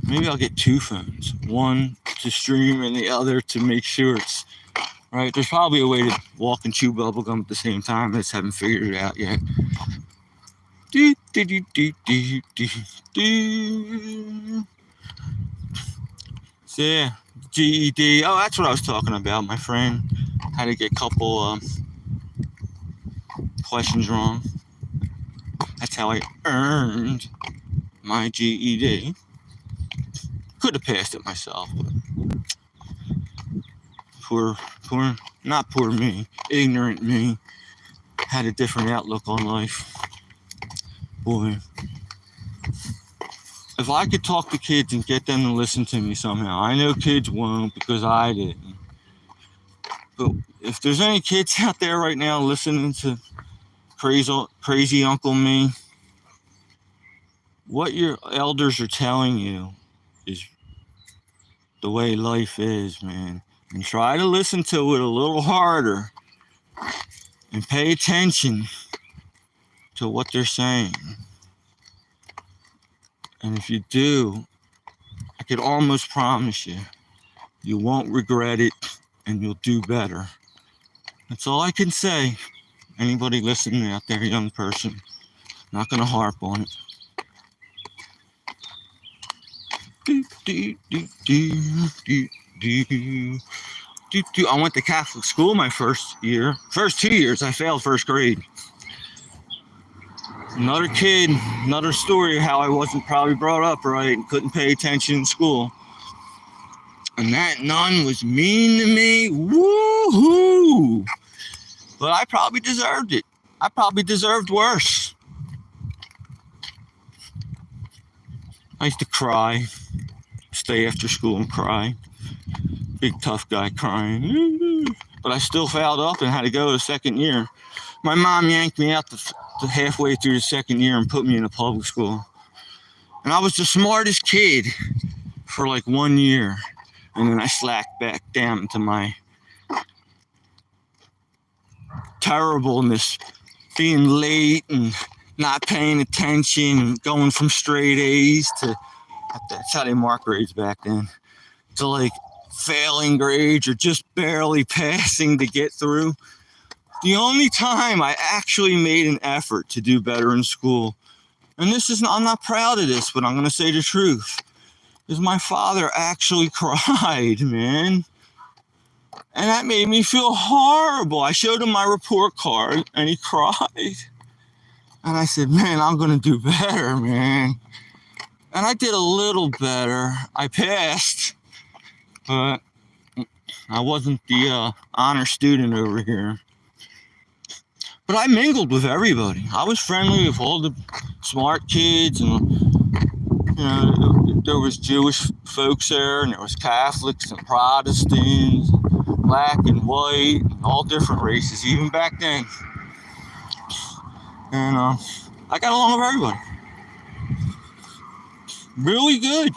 Maybe I'll get 2 phones. One to stream and the other to make shorts. Right? There's probably a way to walk and chew bubblegum at the same time. I just haven't figured it out yet. So yeah, GED. Oh, that's what I was talking about. My friend had to get a couple questions wrong. That's how I earned my GED. Could have passed it myself, but not poor me, ignorant me, had a different outlook on life. Boy, if I could talk to kids and get them to listen to me somehow, I know kids won't because I didn't. But if there's any kids out there right now listening to crazy Uncle me, what your elders are telling you is the way life is, man. And try to listen to it a little harder and pay attention to what they're saying. And if you do, I could almost promise you, you won't regret it and you'll do better. That's all I can say. Anybody listening out there, young person, not going to harp on it. I went to Catholic school my first 2 years. I failed first grade. Another kid, another story of how I wasn't probably brought up right and couldn't pay attention in school. And that nun was mean to me. Woohoo! But I probably deserved it. I probably deserved worse. I used to cry, stay after school and cry. Big tough guy crying. But I still fouled up and had to go the second year. My mom yanked me out the halfway through the second year and put me in a public school. And I was the smartest kid for like 1 year. And then I slacked back down to my terribleness, being late and not paying attention and going from straight A's to, that's how they mark grades back then, to like failing grades or just barely passing to get through. The only time I actually made an effort to do better in school, and I'm not proud of this, but I'm going to say the truth. is my father actually cried, man. And that made me feel horrible. I showed him my report card, and he cried. And I said, man, I'm going to do better, man. And I did a little better. I passed, but I wasn't the honor student over here. But I mingled with everybody. I was friendly with all the smart kids, and there was Jewish folks there, and there was Catholics and Protestants, black and white, and all different races, even back then. And I got along with everybody. Really good.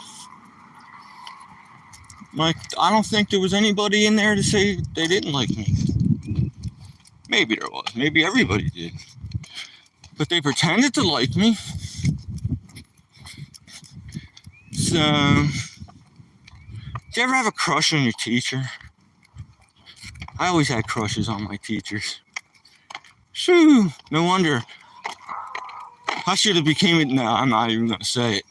Like, I don't think there was anybody in there to say they didn't like me. Maybe there was. Maybe everybody did. But they pretended to like me. So, did you ever have a crush on your teacher? I always had crushes on my teachers. Shoo! No wonder. I should have became it. No, I'm not even going to say it.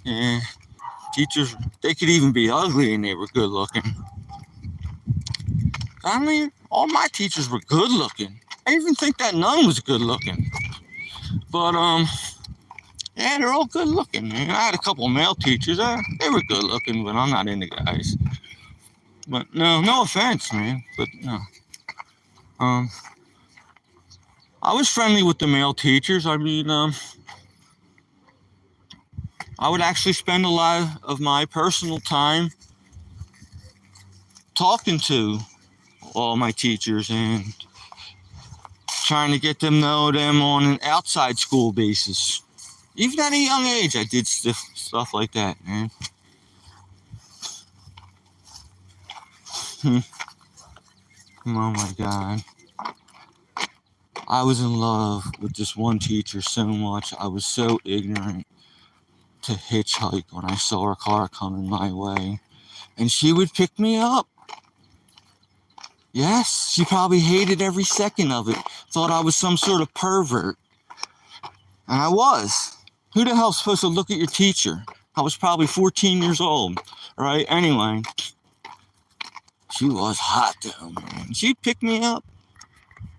Yeah. Teachers, they could even be ugly and they were good looking. I mean, all my teachers were good looking. I even think that nun was good looking. But, yeah, they're all good looking, man. I had a couple of male teachers. They were good looking, but I'm not into guys. But no offense, man. But no. I was friendly with the male teachers. I mean, I would actually spend a lot of my personal time talking to all my teachers and trying to get them know them on an outside school basis. Even at a young age, I did stuff like that, man. Oh my God. I was in love with this one teacher so much. I was so ignorant to hitchhike when I saw her car coming my way. And she would pick me up. Yes, she probably hated every second of it. Thought I was some sort of pervert. And I was. Who the hell's supposed to look at your teacher? I was probably 14 years old. Right? Anyway. She was hot though, man. She'd pick me up.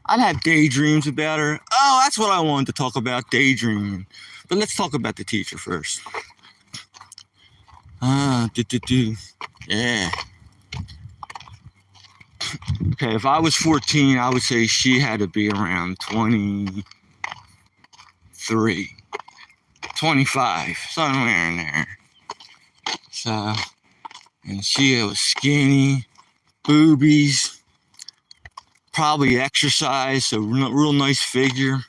I'd have daydreams about her. Oh, that's what I wanted to talk about, daydreaming. But let's talk about the teacher first. Yeah. Okay, if I was 14, I would say she had to be around 23, 25, somewhere in there. So, and she was skinny, boobies, probably exercise, so real nice figure.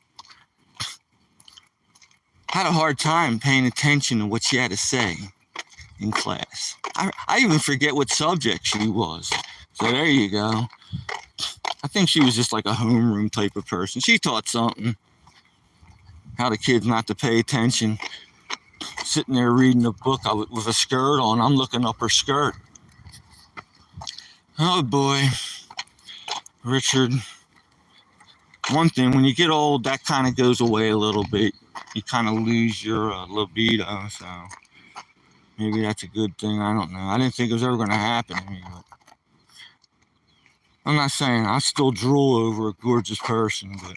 Had a hard time paying attention to what she had to say in class. I even forget what subject she was. So there you go. I think she was just like a homeroom type of person. She taught something. How the kids not to pay attention. Sitting there reading a book with a skirt on. I'm looking up her skirt. Oh boy. Richard. One thing, when you get old, that kind of goes away a little bit. You kind of lose your libido. So maybe that's a good thing. I don't know. I didn't think it was ever going to happen to me. But I'm not saying I still drool over a gorgeous person, but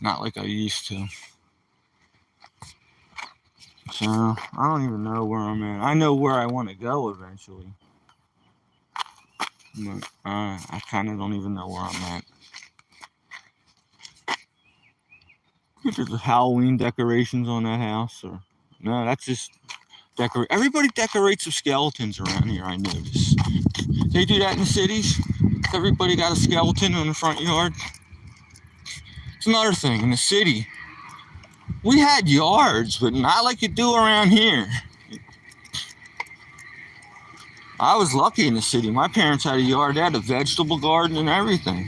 not like I used to. So I don't even know where I'm at. I know where I want to go eventually, but I kind of don't even know where I'm at. Look at the Halloween decorations on that house, or no? That's just decorate. Everybody decorates with skeletons around here. I notice. They do that in the cities. Everybody got a skeleton in the front yard. It's another thing in the city. We had yards, but not like you do around here. I was lucky in the city. My parents had a yard. They had a vegetable garden and everything.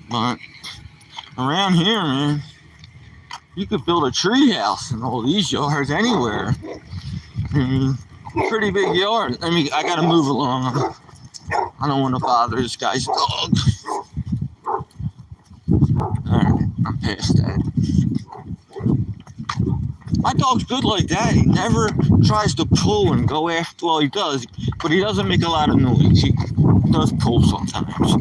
But around here, man, you could build a tree house in all these yards anywhere. I mean, pretty big yard. I gotta move along. I don't want to bother this guy's dog. All right. My dog's good like that. He never tries to pull and go after. Well, he does, but he doesn't make a lot of noise. He does pull sometimes,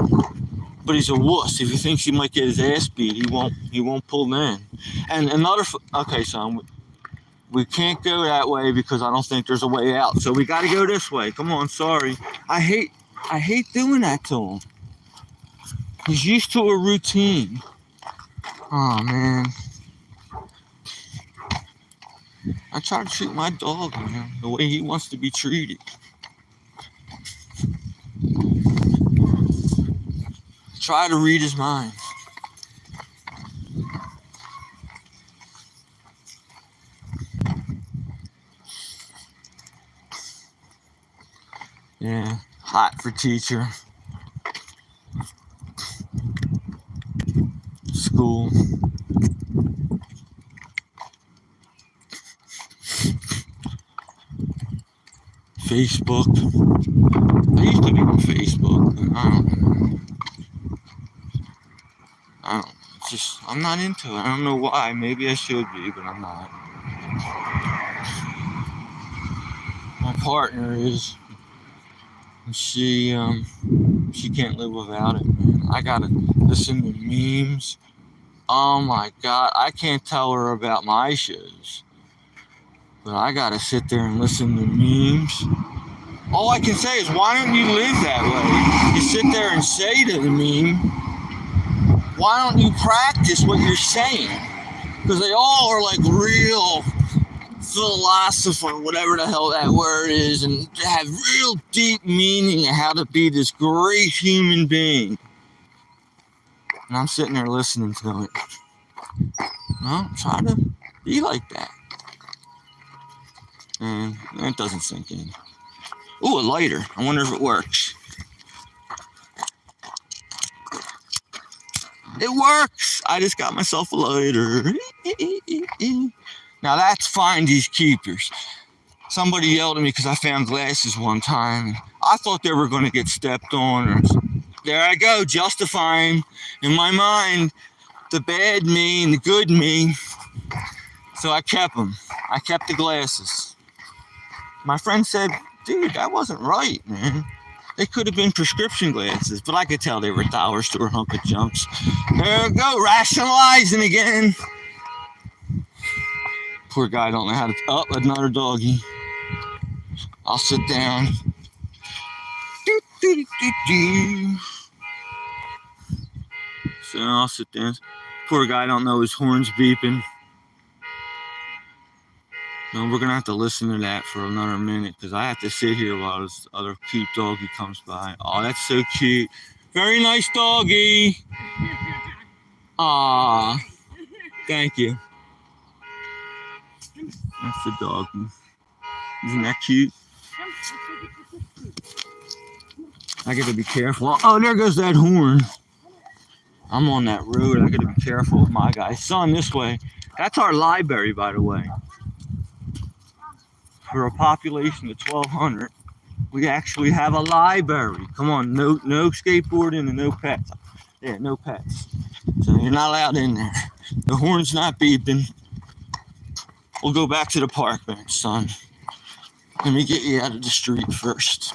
but he's a wuss. If he thinks he might get his ass beat, he won't. He won't pull then. And another. Okay, son, we can't go that way because I don't think there's a way out. So we got to go this way. Come on, sorry. I hate doing that to him. He's used to a routine. Oh man. I try to treat my dog, man, the way he wants to be treated. Try to read his mind. Yeah, hot for teacher. School. Facebook. I used to be on Facebook, but I don't know. It's just, I'm not into it. I don't know why. Maybe I should be, but I'm not. My partner is. She can't live without it, man. I gotta listen to memes. Oh my God, I can't tell her about my shows, but I gotta sit there and listen to memes. All I can say is, why don't you live that way? You sit there and say to the meme, why don't you practice what you're saying? Because they all are like real philosopher, whatever the hell that word is, and have real deep meaning of how to be this great human being. And I'm sitting there listening to it. Well, try to be like that. And it doesn't sink in. Ooh, a lighter. I wonder if it works. It works! I just got myself a lighter. Now that's finders keepers. Somebody yelled at me because I found glasses one time. I thought they were going to get stepped on. Or there I go, justifying in my mind the bad me and the good me. So I kept them. I kept the glasses. My friend said, dude, that wasn't right, man. They could have been prescription glasses, but I could tell they were dollar store hunk of junks. There we go, rationalizing again. Poor guy don't know how to... Oh, another doggy. I'll sit down. So I'll sit down. Poor guy don't know his horn's beeping. No, we're going to have to listen to that for another minute because I have to sit here while this other cute doggy comes by. Oh, that's so cute. Very nice doggy. Aw. Thank you. That's the doggy. Isn't that cute? I got to be careful. Oh, there goes that horn. I'm on that road. I got to be careful with my guy. Son, this way. That's our library, by the way. For a population of 1,200, we actually have a library. Come on, no skateboarding and no pets. Yeah, no pets. So you're not allowed in there. The horn's not beeping. We'll go back to the park bench, son. Let me get you out of the street first.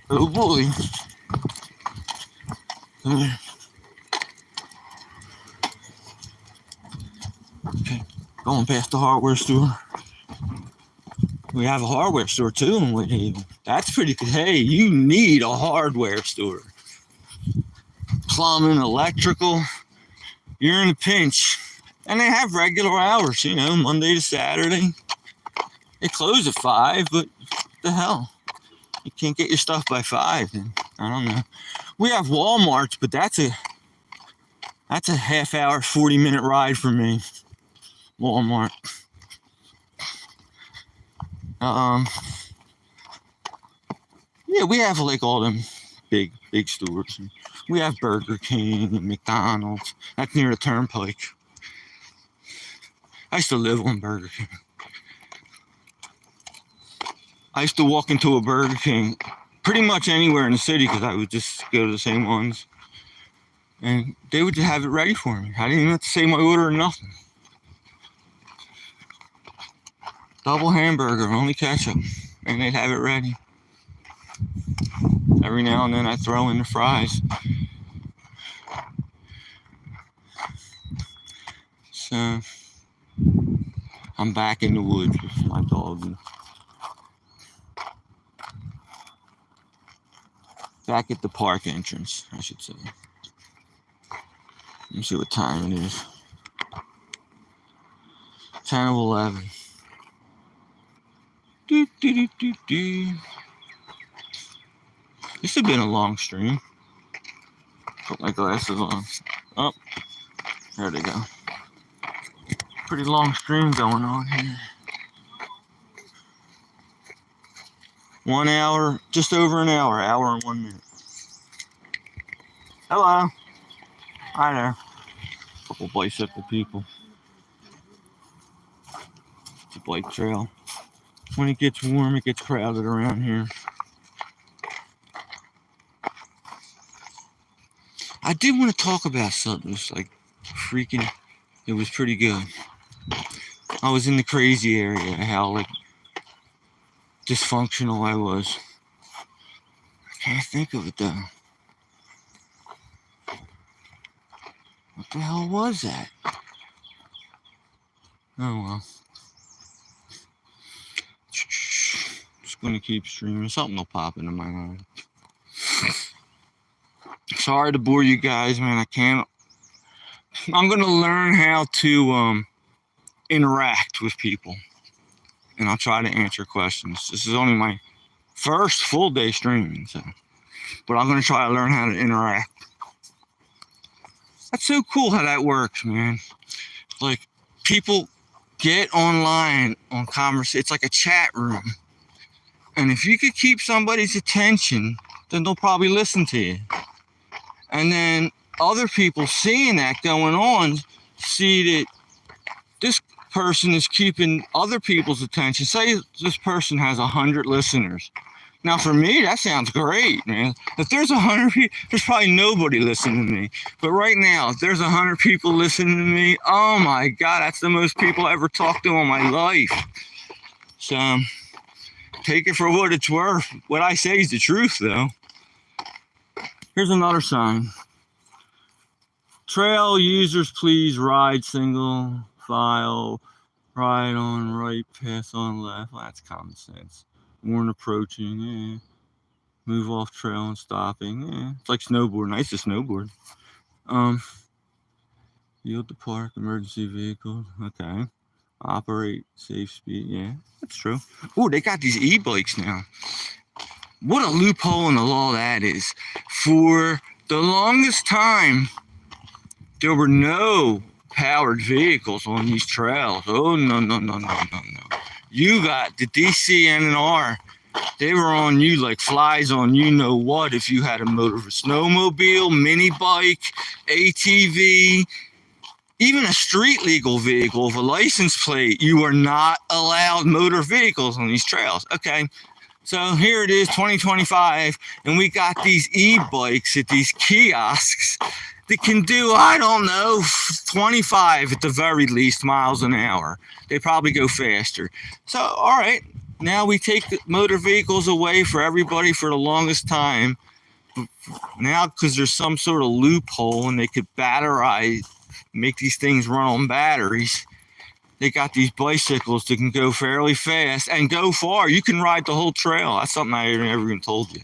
Oh boy. Come here. Okay, going past the hardware store. We have a hardware store too in Whitehaven. That's pretty good. Hey, you need a hardware store. Plumbing, electrical. You're in a pinch. And they have regular hours, you know, Monday to Saturday. They close at 5, but what the hell? You can't get your stuff by 5. Then I don't know. We have Walmarts, but that's a half hour, 40-minute ride for me. Walmart. Yeah, we have like all them big stores. We have Burger King and McDonald's. That's near the turnpike. I used to live on Burger King. I used to walk into a Burger King pretty much anywhere in the city because I would just go to the same ones. And they would just have it ready for me. I didn't even have to say my order or nothing. Double hamburger, only ketchup. And they'd have it ready. Every now and then I throw in the fries. So I'm back in the woods with my dog. Back at the park entrance, I should say. Let me see what time it is. 10 of 11. Do, do, do, do, do. This has been a long stream. Put my glasses on. Oh, there they go. Pretty long stream going on here. 1 hour, just over an hour, hour and 1 minute. Hello. Hi there. Couple bicycle people. It's a bike trail. When it gets warm, it gets crowded around here. I did want to talk about something. It's like freaking, it was pretty good. I was in the crazy area, how like dysfunctional I was. I can't think of it though. What the hell was that? Oh well. Just gonna keep streaming. Something will pop into my mind. Sorry to bore you guys, man. I can't. I'm gonna learn how to interact with people, and I'll try to answer questions. This is only my first full day streaming, so, but I'm gonna try to learn how to interact. That's so cool how that works, man. Like people get online on conversation. It's like a chat room, and if you could keep somebody's attention, then they'll probably listen to you. And then other people seeing that going on see that this person is keeping other people's attention. Say this person has 100 listeners. Now for me, that sounds great, man. If there's 100 people, there's probably nobody listening to me. But right now, if there's 100 people listening to me, oh my God, that's the most people I ever talked to in my life. So take it for what it's worth. What I say is the truth, though. Here's another sign. Trail users, please ride single file, ride on right, pass on left. Well, that's common sense. Warn approaching, yeah. Move off trail and stopping, yeah. It's like snowboarding. I used to snowboard. Yield to park, emergency vehicle, okay. Operate, safe speed, yeah, that's true. Oh, they got these e-bikes now. What a loophole in the law that is. For the longest time, there were no powered vehicles on these trails. Oh, no. You got the DCNR. They were on you like flies on you know what if you had a snowmobile, mini bike, ATV, even a street legal vehicle with a license plate. You are not allowed motor vehicles on these trails. Okay. So here it is, 2025, and we got these e-bikes at these kiosks that can do, I don't know, 25 at the very least miles an hour. They probably go faster. So, all right, now we take the motor vehicles away for everybody for the longest time. Now, because there's some sort of loophole and they could batterize, make these things run on batteries, they got these bicycles that can go fairly fast and go far. You can ride the whole trail. That's something I never even told you.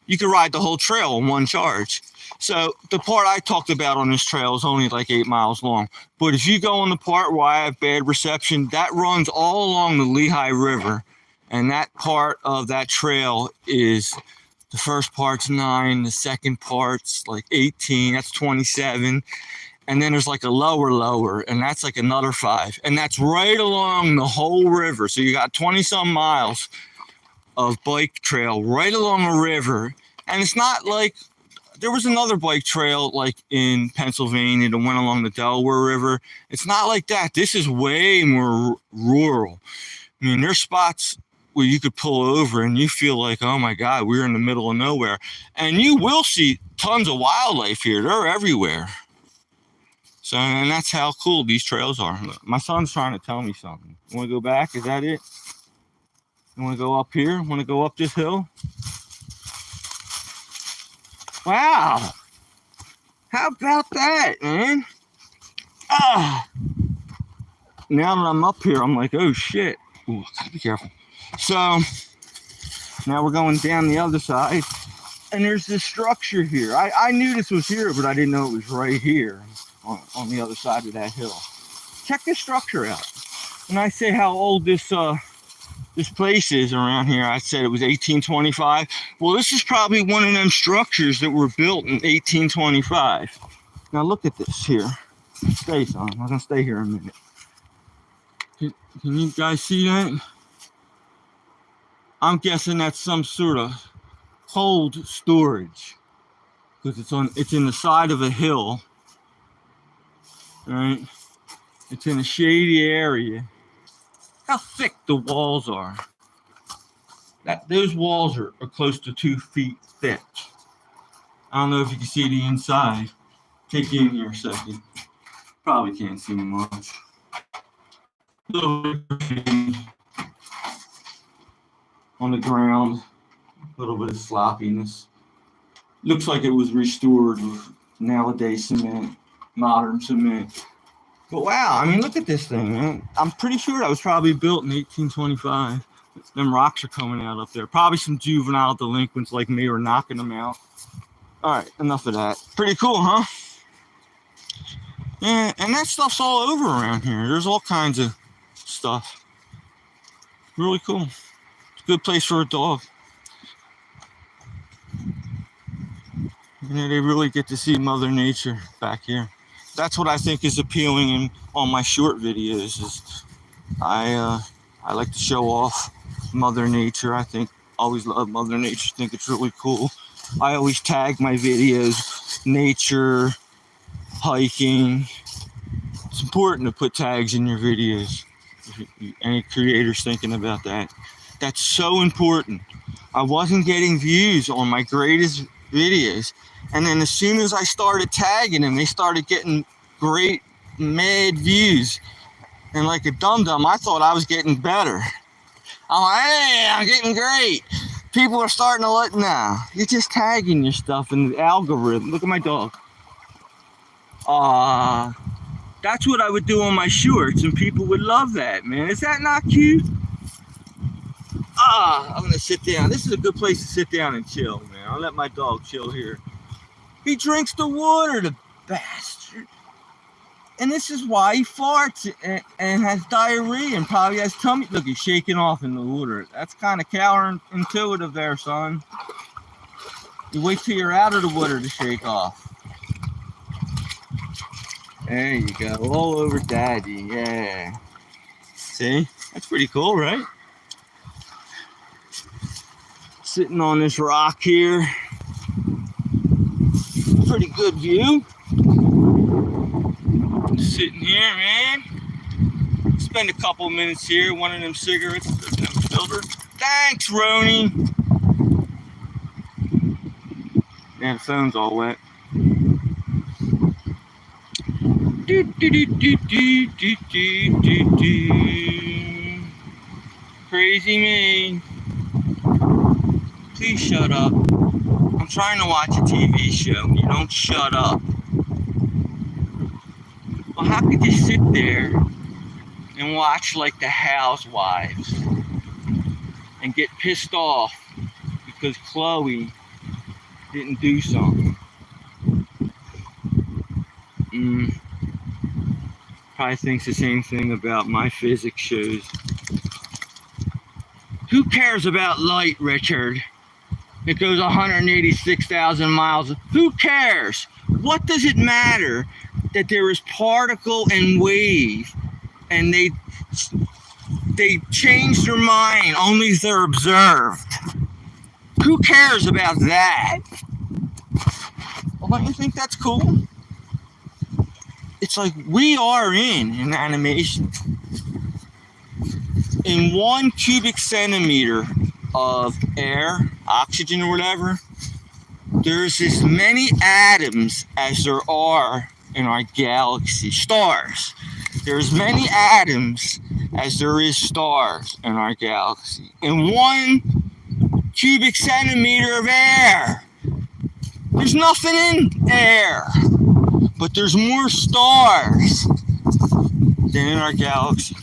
You can ride the whole trail on one charge. So the part I talked about on this trail is only like 8 miles long. But if you go on the part where I have bad reception, that runs all along the Lehigh River. And that part of that trail is, the first part's 9, the second part's like 18, that's 27. And then there's like a lower, and that's like another 5. And that's right along the whole river. So you got 20-some miles of bike trail right along a river. And it's not like, there was another bike trail like in Pennsylvania that went along the Delaware River. It's not like that. This is way more rural. I mean, there's spots where you could pull over and you feel like, oh my God, we're in the middle of nowhere. And you will see tons of wildlife here. They're everywhere. So, and that's how cool these trails are. My son's trying to tell me something. You want to go back? Is that it? You want to go up here? Want to go up this hill? Wow. How about that, man? Ah. Now that I'm up here, I'm like, oh shit. Ooh, gotta be careful. So, now we're going down the other side. And there's this structure here. I knew this was here, but I didn't know it was right here on the other side of that hill. Check this structure out. When I say how old this place is around here, I said it was 1825. Well, this is probably one of them structures that were built in 1825. Now look at this here. Stay, son. I'm gonna stay here a minute. Can you guys see that? I'm guessing that's some sort of cold storage because it's in the side of a hill, right? It's in a shady area. How thick the walls are. Those walls are close to 2 feet thick. I don't know if you can see the inside. Take you in here a second. Probably can't see much. Little on the ground. A little bit of sloppiness. Looks like it was restored with nowadays cement, modern cement. But wow, I mean, look at this thing, man. I'm pretty sure that was probably built in 1825. Them rocks are coming out up there. Probably some juvenile delinquents like me are knocking them out. All right, enough of that. Pretty cool, huh? Yeah, and that stuff's all over around here. There's all kinds of stuff. Really cool. It's a good place for a dog. You know, they really get to see Mother Nature back here. That's what I think is appealing in all my short videos. Is I like to show off Mother Nature. I always love Mother Nature. Think it's really cool. I always tag my videos nature, hiking. It's important to put tags in your videos. Any creators thinking about that? That's so important. I wasn't getting views on my greatest videos. And then as soon as I started tagging them, they started getting great, mad views. And like a dum-dum, I thought I was getting better. I'm like, hey, I'm getting great. People are starting to let now. You're just tagging your stuff in the algorithm. Look at my dog. That's what I would do on my shorts, and people would love that, man. Is that not cute? I'm gonna sit down. This is a good place to sit down and chill, man. I'll let my dog chill here. He drinks the water, the bastard. And this is why he farts and has diarrhea and probably has tummy. Look, he's shaking off in the water. That's kind of counterintuitive there, son. You wait till you're out of the water to shake off. There you go. All over daddy. Yeah. See? That's pretty cool, right? Sitting on this rock here. Pretty good view. Sitting here, man. Spend a couple minutes here. One of them cigarettes. Filter. Thanks, Roni. Man, the phone's all wet. Crazy me. Please shut up. I'm trying to watch a TV show. You don't shut up. Well, how could you sit there and watch like the Housewives and get pissed off because Chloe didn't do something? Probably thinks the same thing about my physics shows. Who cares about light, Richard? It goes 186,000 miles. Who cares? What does it matter that there is particle and wave, and they change their mind only as they're observed? Who cares about that? Well, don't you think that's cool? It's like we are in animation. In 1 cubic centimeter of air, oxygen or whatever, there's as many atoms as there are in our galaxy. Stars. There's many atoms as there is stars in our galaxy. In 1 cubic centimeter of air, there's nothing in air. But there's more stars than in our galaxy.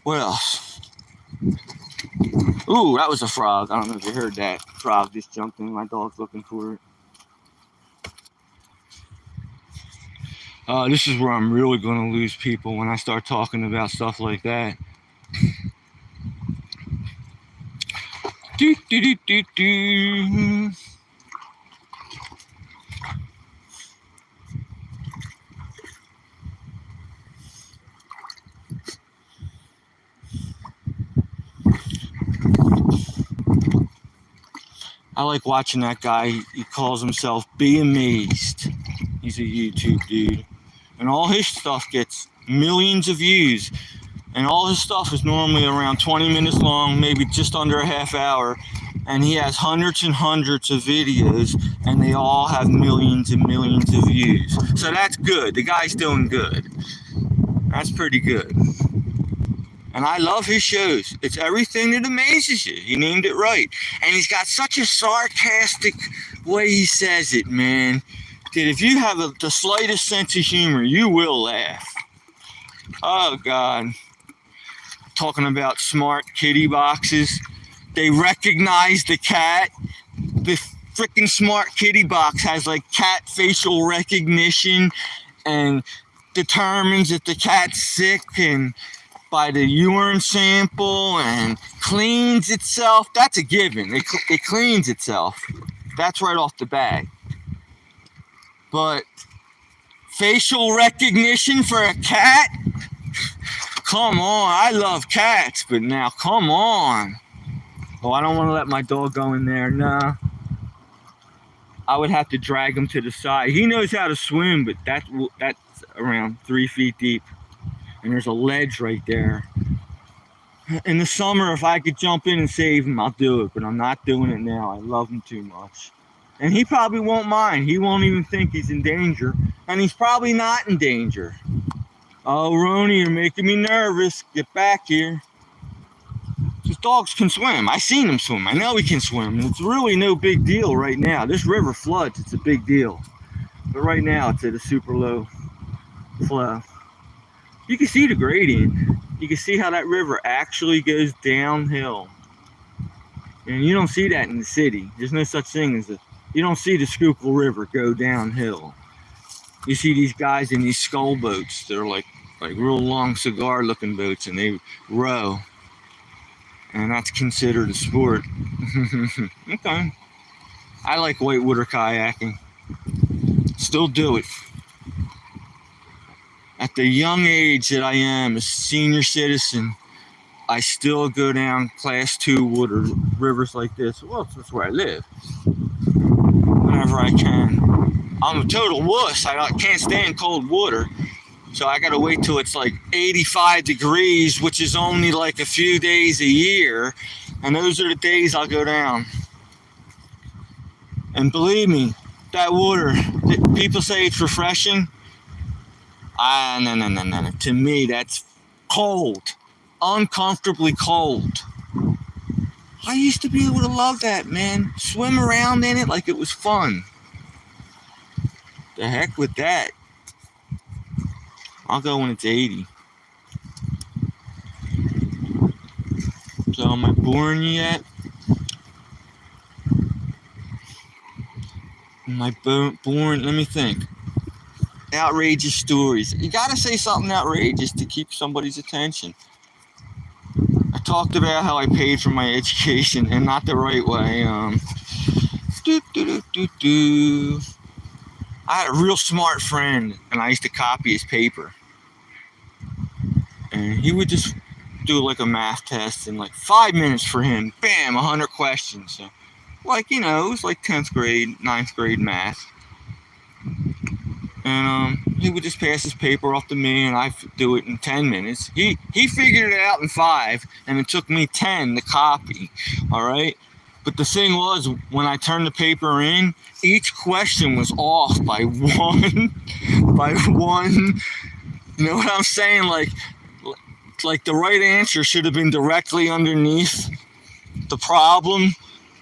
What else? Ooh, that was a frog. I don't know if you heard that. Frog just jumped in. My dog's looking for it. This is where I'm really going to lose people when I start talking about stuff like that. Do, do, do, do, do. I like watching that guy. He calls himself Be Amazed. He's a YouTube dude. And all his stuff gets millions of views. And all his stuff is normally around 20 minutes long, maybe just under a half hour. And he has hundreds and hundreds of videos, and they all have millions and millions of views. So that's good. The guy's doing good. That's pretty good. And I love his shows. It's everything that amazes you. He named it right. And he's got such a sarcastic way he says it, man, that if you have the slightest sense of humor, you will laugh. Oh, God. Talking about smart kitty boxes. They recognize the cat. The freaking smart kitty box has like cat facial recognition and determines if the cat's sick and by the urine sample and cleans itself. That's a given. It cleans itself. That's right off the bat. But facial recognition for a cat? Come on. I love cats, but now come on. Oh, I don't want to let my dog go in there. Nah. I would have to drag him to the side. He knows how to swim, but that's around 3 feet deep. And there's a ledge right there. In the summer, if I could jump in and save him, I'll do it. But I'm not doing it now. I love him too much. And he probably won't mind. He won't even think he's in danger. And he's probably not in danger. Oh, Roni, you're making me nervous. Get back here. These dogs can swim. I seen him swim. I know he can swim. It's really no big deal right now. This river floods. It's a big deal. But right now, it's at a super low flow. You can see the gradient. You can see how that river actually goes downhill. And you don't see that in the city. There's no such thing as you don't see the Schuylkill River go downhill. You see these guys in these skull boats. They're like real long cigar looking boats, and they row. And that's considered a sport. Okay. I like whitewater kayaking. Still do it. At the young age that I am, a senior citizen, I still go down class 2 water rivers like this. Well, that's where I live. Whenever I can. I'm a total wuss. I can't stand cold water. So I gotta wait till it's like 85 degrees, which is only like a few days a year. And those are the days I'll go down. And believe me, that water, people say it's refreshing. No. To me, that's cold. Uncomfortably cold. I used to be able to love that, man. Swim around in it like it was fun. The heck with that. I'll go when it's 80. So am I boring you yet? Am I boring? Let me think. Outrageous stories. You gotta say something outrageous to keep somebody's attention. I talked about how I paid for my education, and not the right way. I had a real smart friend, and I used to copy his paper. And he would just do like a math test in like 5 minutes for him. Bam, 100 questions. So, like, you know, it was like 10th grade, 9th grade math. And he would just pass his paper off to me, and I'd do it in 10 minutes. He figured it out in 5, and it took me 10 to copy. All right? But the thing was, when I turned the paper in, each question was off by one, by one. You know what I'm saying? Like the right answer should have been directly underneath the problem,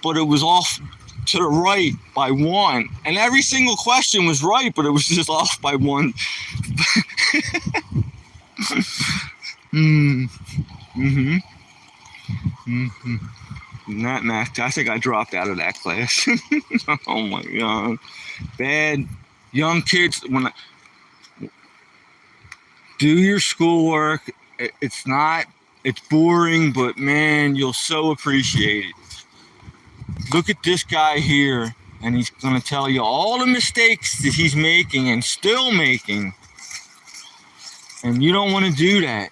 but it was off to the right by one. And every single question was right, but it was just off by one. Mm. Mm-hmm. Mm-hmm. Not math. I think I dropped out of that class. Oh my god. Bad. Young kids, do your schoolwork. It's boring, but man, you'll so appreciate it. Look at this guy here, and he's going to tell you all the mistakes that he's making and still making. And you don't want to do that.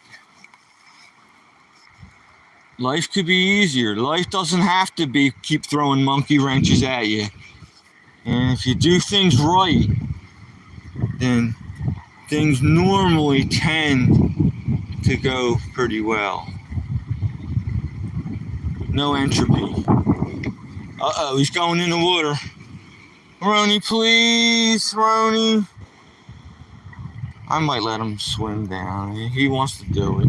Life could be easier. Life doesn't have to be keep throwing monkey wrenches at you. And if you do things right, then things normally tend to go pretty well. No entropy. Uh-oh, he's going in the water. Roni, please, Roni. I might let him swim down. He wants to do it.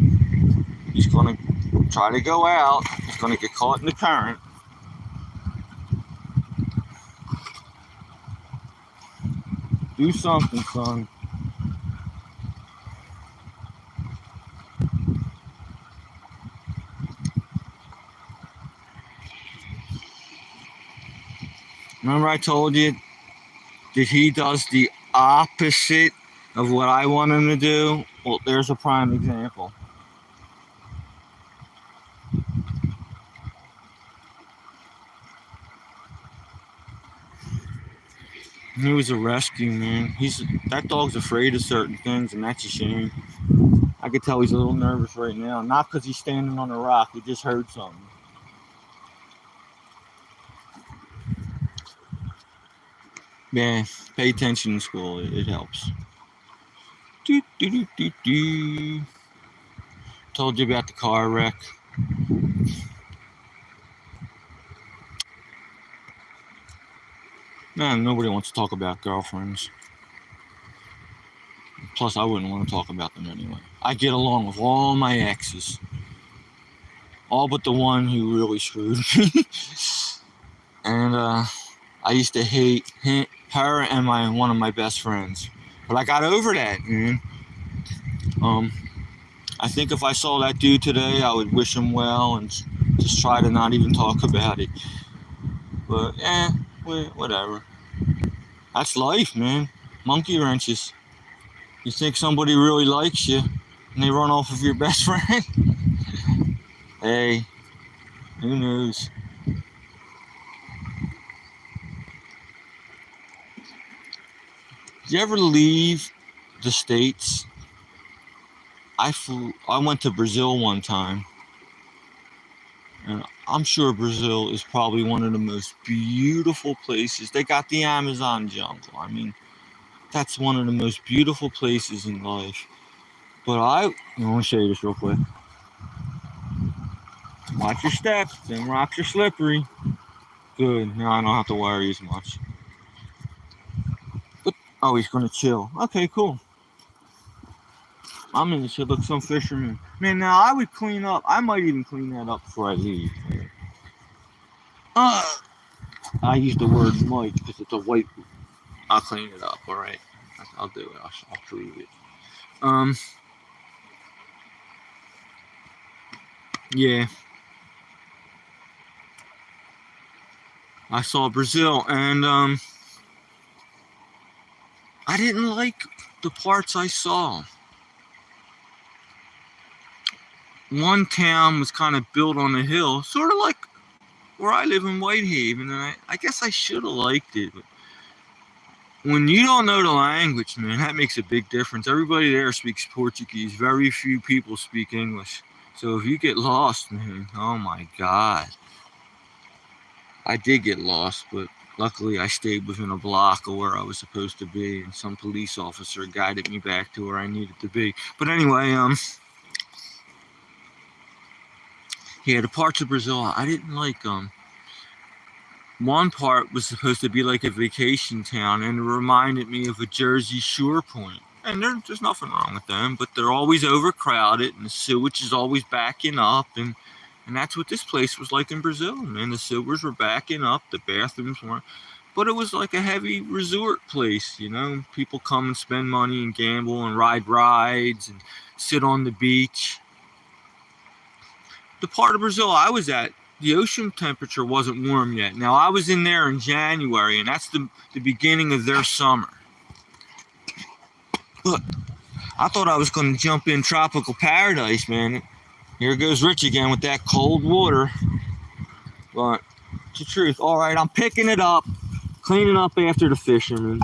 He's going to try to go out. He's going to get caught in the current. Do something, son. Remember I told you that he does the opposite of what I want him to do? Well, there's a prime example. He was a rescue, man. That dog's afraid of certain things, and that's a shame. I could tell he's a little nervous right now. Not because he's standing on a rock. He just heard something. Yeah, pay attention in school. It helps. Do, do, do, do, do. Told you about the car wreck. Man, nobody wants to talk about girlfriends. Plus, I wouldn't want to talk about them anyway. I get along with all my exes. All but the one who really screwed me. And I used to hate her and one of my best friends. But I got over that, man. I think if I saw that dude today, I would wish him well and just try to not even talk about it. But, whatever. That's life, man. Monkey wrenches. You think somebody really likes you, and they run off with your best friend? Hey, who knows? Did you ever leave the States? I went to Brazil one time. And I'm sure Brazil is probably one of the most beautiful places. They got the Amazon jungle. I mean, that's one of the most beautiful places in life. But I want to show you this real quick. Watch your steps. Them rocks are slippery. Good. Now I don't have to worry as much. But, oh, he's going to chill. Okay, cool. I'm in the shit. Look, some fishermen. Man, now I would clean up. I might even clean that up before I leave. I use the word might because it's a white. I'll clean it up. All right, I'll do it. I'll prove it. Yeah. I saw Brazil, and I didn't like the parts I saw. One town was kind of built on a hill, sort of like where I live in Whitehaven, and I guess I should have liked it. But when you don't know the language, man, that makes a big difference. Everybody there speaks Portuguese. Very few people speak English. So if you get lost, man, oh my God. I did get lost, but luckily I stayed within a block of where I was supposed to be, and some police officer guided me back to where I needed to be. But anyway, yeah, the parts of Brazil I didn't like. one part was supposed to be like a vacation town, and it reminded me of a Jersey Shore point. And there's nothing wrong with them, but they're always overcrowded, and the sewage is always backing up, and that's what this place was like in Brazil, man. The sewers were backing up, the bathrooms weren't. But it was like a heavy resort place, you know. People come and spend money and gamble and ride rides and sit on the beach. The part of Brazil I was at, the ocean temperature wasn't warm yet. Now, I was in there in January, and that's the beginning of their summer. Look, I thought I was going to jump in tropical paradise, man. Here goes Rich again with that cold water. But it's the truth. All right, I'm picking it up, cleaning up after the fishermen.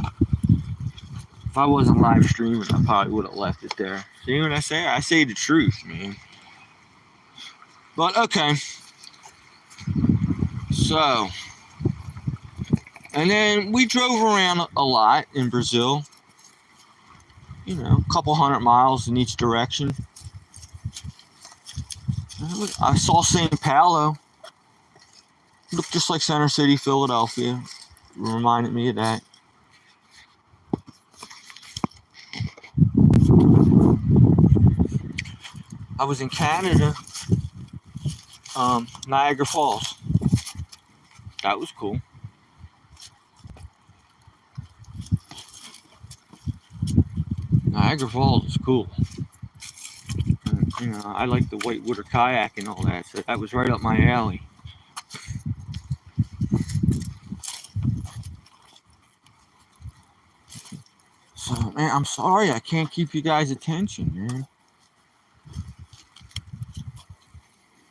If I wasn't live streaming, I probably would have left it there. See what I say? I say the truth, man. But okay. So, and then we drove around a lot in Brazil. You know, a couple 100 miles in each direction. I saw St. Paulo. Looked just like Center City, Philadelphia. Reminded me of that. I was in Canada, Niagara Falls. That was cool. Niagara Falls is cool. You know, I like the whitewater kayak and all that, so that was right up my alley. So, man, I'm sorry I can't keep you guys' attention, man.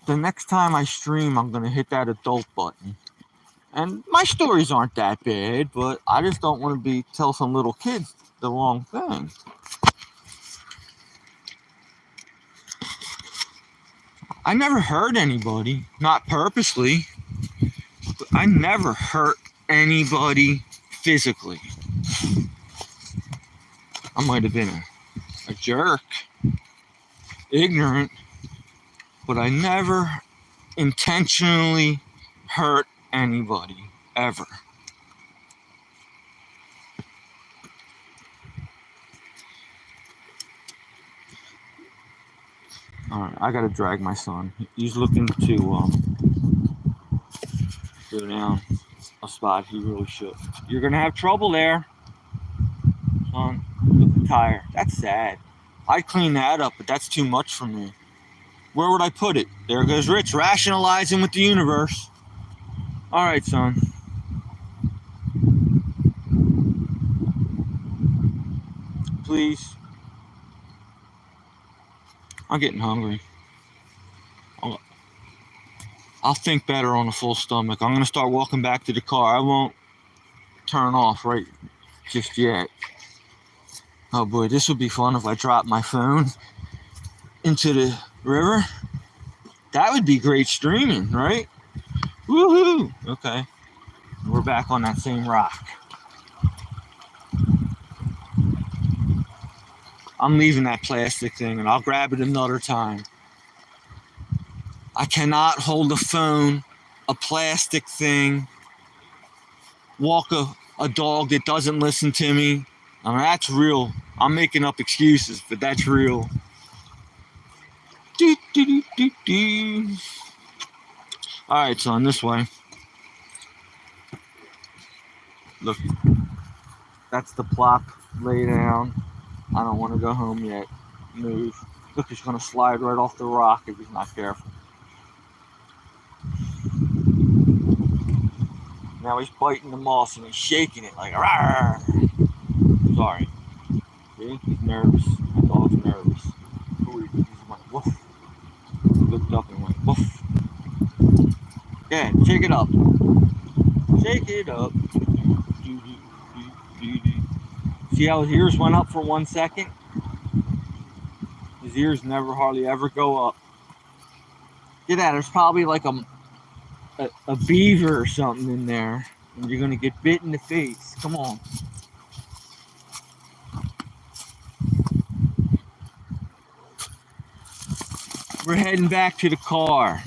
The next time I stream, I'm going to hit that adult button. And my stories aren't that bad, but I just don't want to tell some little kids the wrong thing. I never hurt anybody, not purposely, but I never hurt anybody physically. I might have been a jerk, ignorant, but I never intentionally hurt anybody, ever. Alright, I gotta drag my son. He's looking to go down a spot he really should. You're gonna have trouble there, son. Look at the tire. That's sad. I'd clean that up, but that's too much for me. Where would I put it? There goes Rich, rationalizing with the universe. Alright, son. Please. I'm getting hungry. I'll think better on a full stomach. I'm going to start walking back to the car. I won't turn off right just yet. Oh boy, this would be fun if I dropped my phone into the river. That would be great streaming, right? Woohoo! Okay. We're back on that same rock. I'm leaving that plastic thing and I'll grab it another time. I cannot hold a phone, a plastic thing, walk a dog that doesn't listen to me. I mean, that's real. I'm making up excuses, but that's real. Alright, son, this way. Look, that's the block lay down. I don't want to go home yet. Move. Look, he's going to slide right off the rock if he's not careful. Now he's biting the moss and he's shaking it like, rawr. Sorry. See? He's nervous. My dog's nervous. Ooh, he went woof. He looked up and went woof. Yeah, shake it up. Shake it up. See how his ears went up for 1 second? His ears never hardly ever go up. Get that, there's probably like a beaver or something in there. And you're gonna get bit in the face. Come on. We're heading back to the car.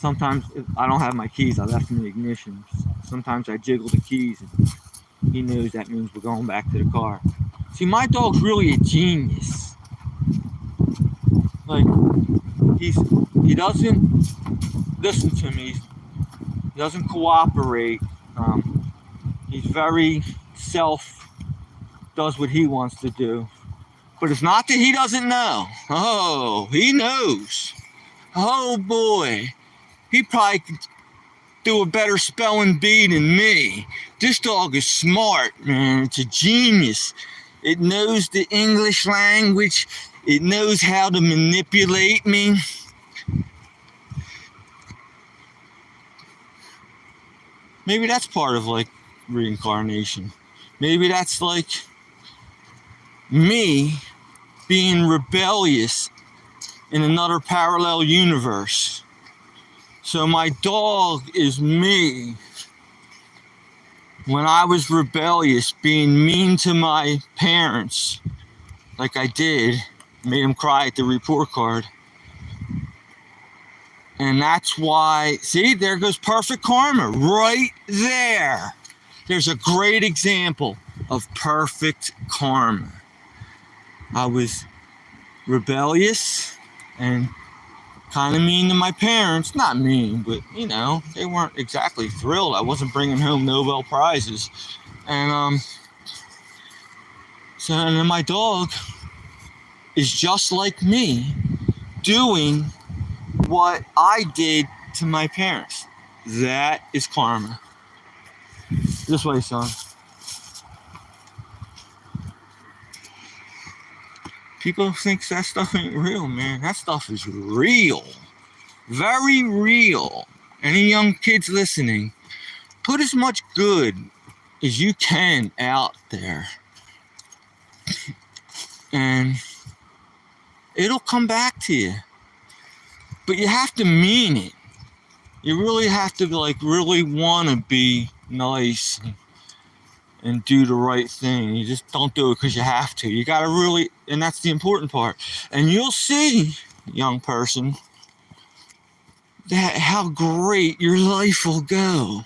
Sometimes if I don't have my keys, I left them in the ignition. Sometimes I jiggle the keys and he knows that means we're going back to the car. See, my dog's really a genius. Like, he doesn't listen to me. He doesn't cooperate. He's very does what he wants to do. But it's not that he doesn't know. Oh, he knows. Oh boy. He probably could do a better spelling bee than me. This dog is smart, man. It's a genius. It knows the English language. It knows how to manipulate me. Maybe that's part of like reincarnation. Maybe that's like me being rebellious in another parallel universe. So my dog is me when I was rebellious, being mean to my parents, like I did, made them cry at the report card. And that's why, see, there goes perfect karma, right there. There's a great example of perfect karma. I was rebellious and kind of mean to my parents. Not mean, but, you know, they weren't exactly thrilled. I wasn't bringing home Nobel Prizes. And and then my dog is just like me, doing what I did to my parents. That is karma. This way, son. People think that stuff ain't real, man. That stuff is real. Very real. Any young kids listening, put as much good as you can out there. And it'll come back to you. But you have to mean it. You really have to really want to be nice and do the right thing. You just don't do it because you have to. You got to really, and that's the important part. And you'll see, young person, that how great your life will go.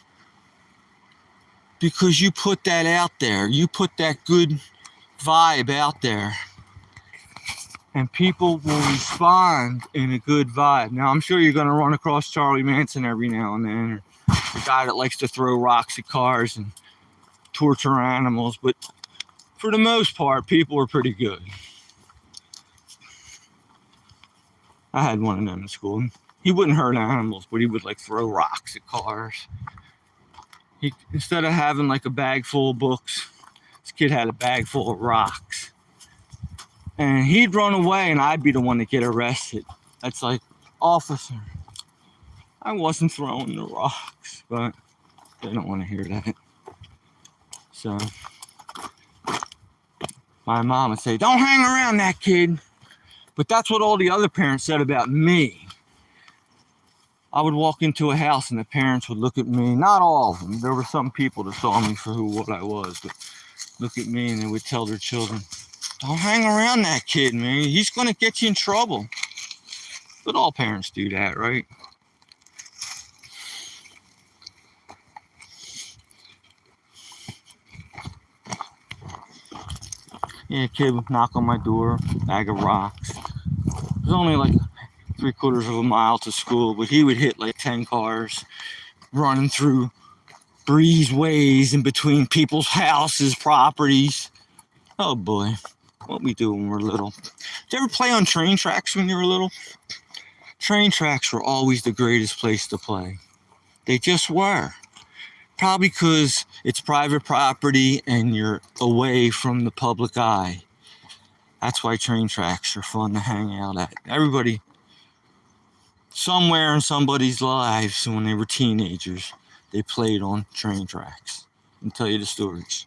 Because you put that out there. You put that good vibe out there. And people will respond in a good vibe. Now, I'm sure you're going to run across Charlie Manson every now and then, or the guy that likes to throw rocks at cars and torture animals, but for the most part, people are pretty good. I had one of them in school. He wouldn't hurt animals, but he would like throw rocks at cars. Instead of having like a bag full of books, this kid had a bag full of rocks. And he'd run away and I'd be the one to get arrested. That's like, officer, I wasn't throwing the rocks, but they don't want to hear that. So my mom would say, don't hang around that kid. But that's what all the other parents said about me. I would walk into a house and the parents would look at me, not all of them. There were some people that saw me for what I was, but look at me and they would tell their children, don't hang around that kid, man. He's going to get you in trouble. But all parents do that, right? Yeah, a kid would knock on my door, bag of rocks. It was only like 3/4 of a mile to school, but he would hit like 10 cars running through breezeways in between people's houses, properties. Oh boy, what we do when we're little. Did you ever play on train tracks when you were little? Train tracks were always the greatest place to play. They just were. Probably because it's private property and you're away from the public eye. That's why train tracks are fun to hang out at. Everybody, somewhere in somebody's lives when they were teenagers, they played on train tracks. I'll tell you the stories.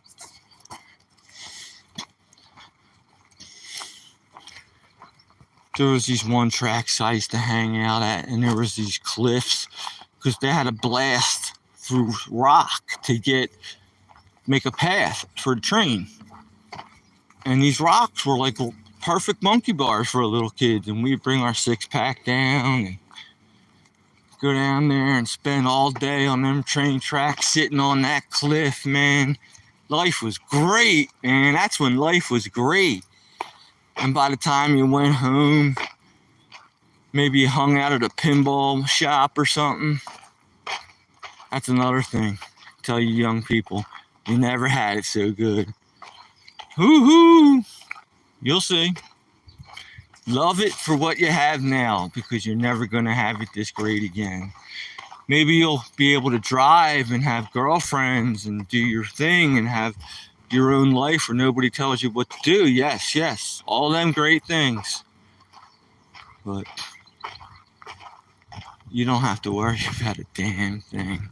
There was these one tracks I used to hang out at, and there was these cliffs because they had a blast through rock to make a path for the train. And these rocks were like perfect monkey bars for a little kid. And we'd bring our 6-pack down and Go down there and spend all day on them train tracks sitting on that cliff, man. Life was great, man. That's when life was great. And by the time you went home, maybe you hung out at a pinball shop or something. That's another thing. Tell you young people, you never had it so good. Hoo-hoo! You'll see. Love it for what you have now, because you're never going to have it this great again. Maybe you'll be able to drive and have girlfriends and do your thing and have your own life where nobody tells you what to do. Yes, yes, all them great things. But you don't have to worry about a damn thing.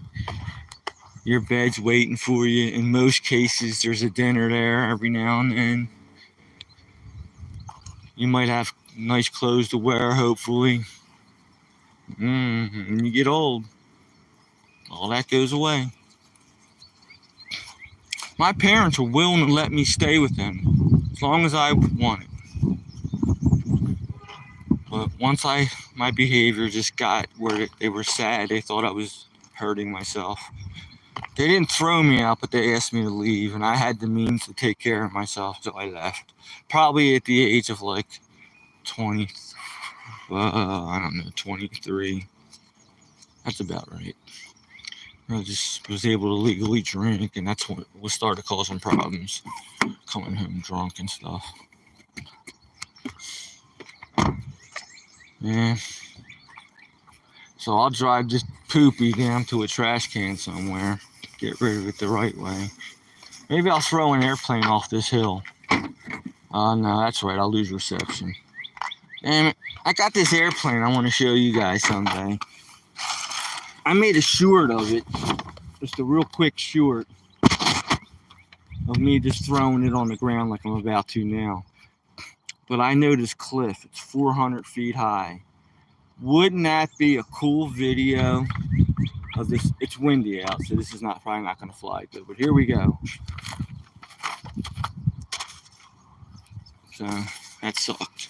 Your bed's waiting for you. In most cases, there's a dinner there every now and then. You might have nice clothes to wear, hopefully. When you get old, all that goes away. My parents were willing to let me stay with them as long as I wanted. But once my behavior just got where they were sad, they thought I was hurting myself. They didn't throw me out, but they asked me to leave, and I had the means to take care of myself, so I left. Probably at the age of like 20, 23. That's about right. I just was able to legally drink, and that's what started causing problems. Coming home drunk and stuff. Yeah. So I'll drive this poopy down to a trash can somewhere. Get rid of it the right way. Maybe I'll throw an airplane off this hill. No, that's right. I'll lose reception. Damn it. I got this airplane I want to show you guys someday. I made a short of it. Just a real quick short of me just throwing it on the ground like I'm about to now. But I know this cliff. It's 400 feet high. Wouldn't that be a cool video of this? It's windy out, so this is probably not going to fly good. But here we go. So that sucked.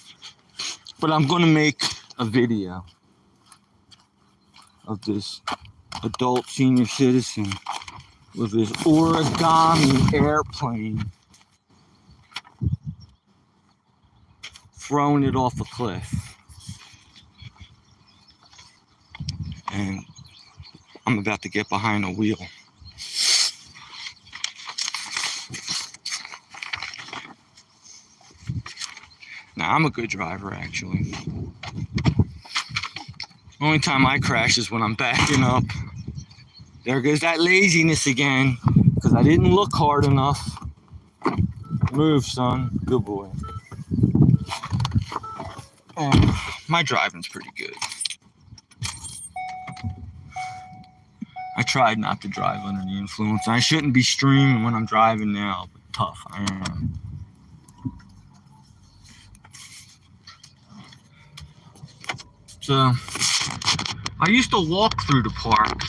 But I'm going to make a video of this adult senior citizen with his origami airplane throwing it off a cliff. And I'm about to get behind the wheel. Now, I'm a good driver, actually. Only time I crash is when I'm backing up. There goes that laziness again, because I didn't look hard enough. Move, son. Good boy. And my driving's pretty good. I tried not to drive under the influence. I shouldn't be streaming when I'm driving now, but tough I am. So, I used to walk through the park,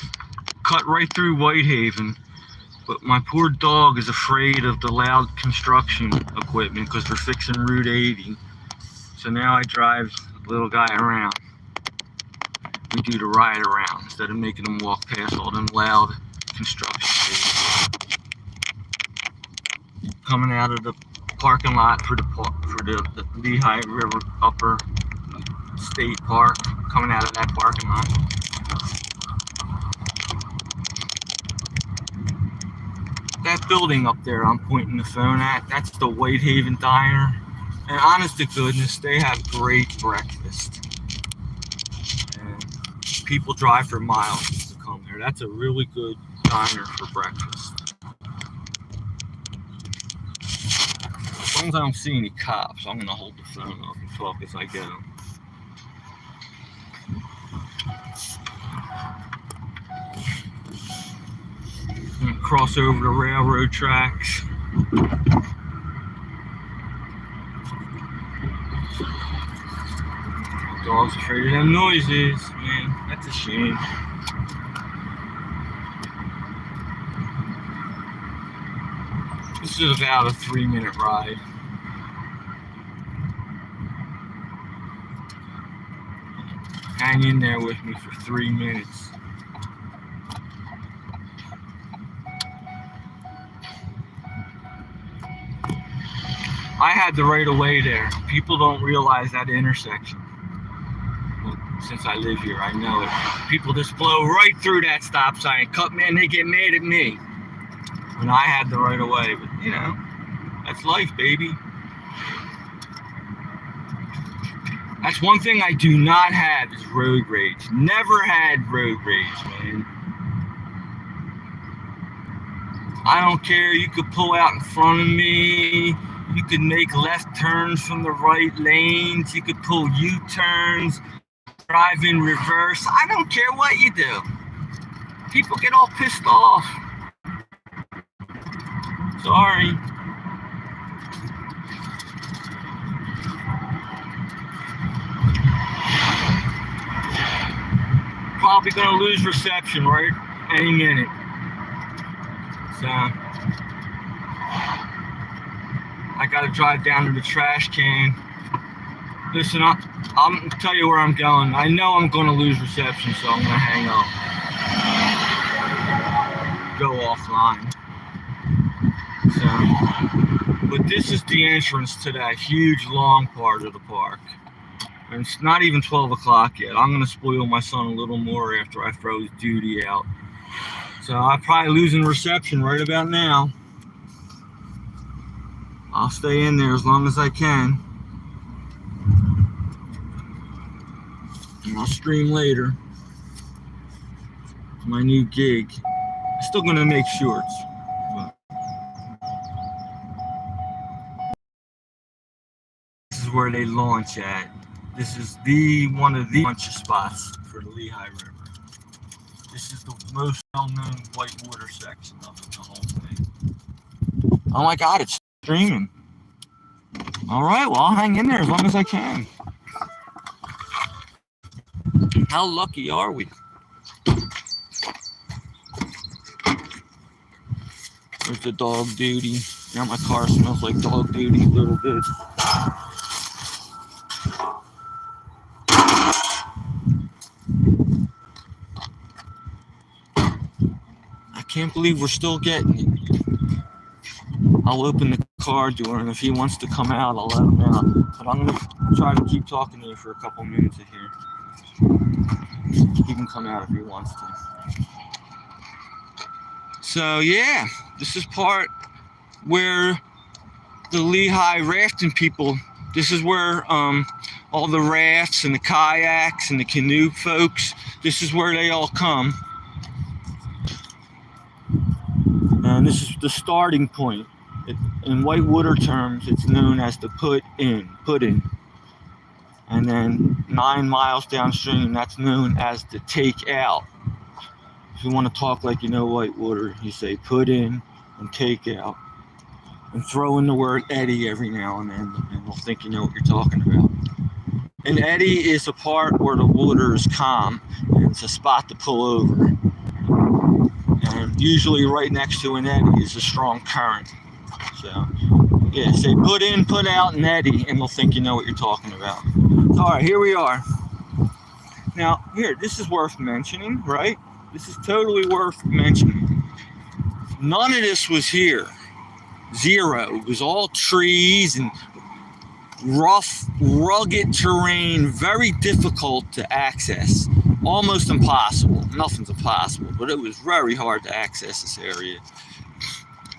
cut right through Whitehaven, but my poor dog is afraid of the loud construction equipment because they're fixing Route 80. So now I drive the little guy around. We do the ride around instead of making them walk past all them loud construction stations. Coming out of the parking lot for the Lehigh River Upper State Park, coming out of that parking lot. That building up there I'm pointing the phone at, that's the Whitehaven Diner. And honest to goodness, they have great breakfast. And people drive for miles to come there. That's a really good diner for breakfast. As long as I don't see any cops, I'm going to hold the phone up and talk as I go. I'm going to cross over the railroad tracks. My dog's afraid of them noises, man. That's a shame. This is about a 3-minute ride. Hang in there with me for 3 minutes. I had the right of way there. People don't realize that intersection. Well, since I live here, I know it. People just blow right through that stop sign and cut me, and they get mad at me when I had the right of way. But you know, that's life, baby. That's one thing I do not have is road rage. Never had road rage, man. I don't care. You could pull out in front of me. You could make left turns from the right lanes. You could pull U-turns, drive in reverse. I don't care what you do. People get all pissed off. Sorry. Probably gonna lose reception right any minute. So I gotta drive down to the trash can. Listen, I'm gonna tell you where I'm going. I know I'm gonna lose reception, so I'm gonna hang up. Go offline. So, but this is the entrance to that huge long part of the park. And it's not even 12 o'clock yet. I'm going to spoil my son a little more after I throw his duty out. So I'm probably losing reception right about now. I'll stay in there as long as I can. And I'll stream later. It's my new gig. I'm still going to make shorts. But this is where they launch at. This is one of the launch spots for the Lehigh River. This is the most well-known whitewater section of the whole thing. Oh my God, it's streaming. All right, well, I'll hang in there as long as I can. How lucky are we? There's the dog duty. Now my car smells like dog duty a little bit. I can't believe we're still getting it. I'll open the car door, and if he wants to come out, I'll let him out. But I'm going to try to keep talking to you for a couple minutes here. He can come out if he wants to. So, yeah, this is part where the Lehigh rafting people, this is where all the rafts and the kayaks and the canoe folks, this is where they all come. And this is the starting point. In whitewater terms, it's known as the put-in. And then 9 miles downstream, that's known as the take-out. If you want to talk like you know whitewater, you say put in and take out. And throw in the word eddy every now and then, and they'll think you know what you're talking about. An eddy is a part where the water is calm, and it's a spot to pull over. And usually right next to an eddy is a strong current. So, yeah, say put in, put out, and eddy, and they'll think you know what you're talking about. All right, here we are. Now, here, this is worth mentioning, right? This is totally worth mentioning. None of this was here. Zero. It was all trees and rough, rugged terrain, very difficult to access. Almost impossible. Nothing's impossible, but it was very hard to access this area.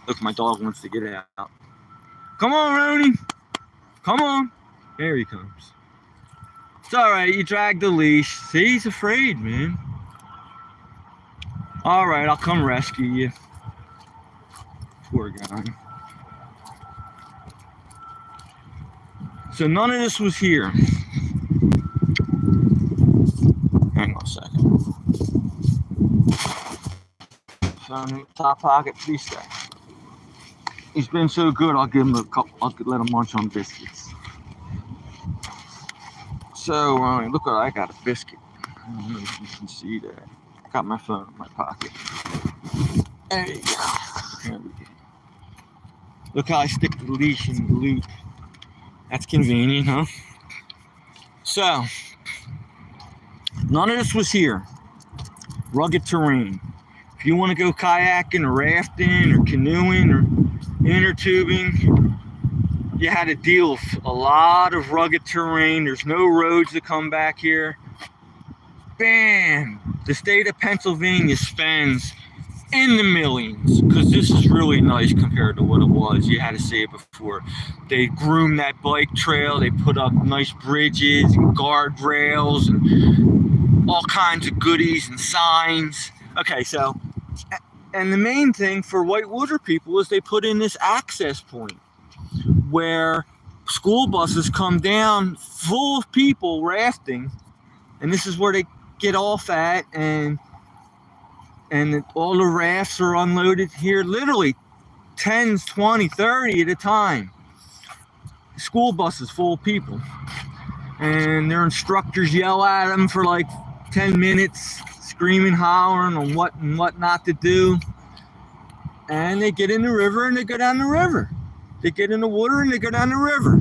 Look, my dog wants to get out. Come on, Ronnie. Come on. There he comes. It's all right. You dragged the leash. See, he's afraid, man. All right, I'll come rescue you. Poor guy. So none of this was here. Hang on a second. Phone in the top pocket, please stay. He's been so good, I'll give him a couple. I'll let him munch on biscuits. So look what I got, a biscuit. I don't know if you can see that. I got my phone in my pocket. There you go. There we go. Look how I stick the leash in the loop. That's convenient, huh? So, None of this was here. Rugged terrain. If you want to go kayaking or rafting or canoeing or inner tubing, you had to deal with a lot of rugged terrain. There's no roads to come back here. Bam! The state of Pennsylvania spends in the millions, because this is really nice compared to what it was. You had to see it before. They groomed that bike trail. They put up nice bridges and guardrails and all kinds of goodies and signs. Okay, so, and the main thing for whitewater people is they put in this access point where school buses come down full of people rafting, and this is where they get off at, and all the rafts are unloaded here, literally 10, 20, 30 at a time. School buses full of people. And their instructors yell at them for like 10 minutes, screaming, hollering on what and what not to do. And they get in the river and they go down the river. They get in the water and they go down the river.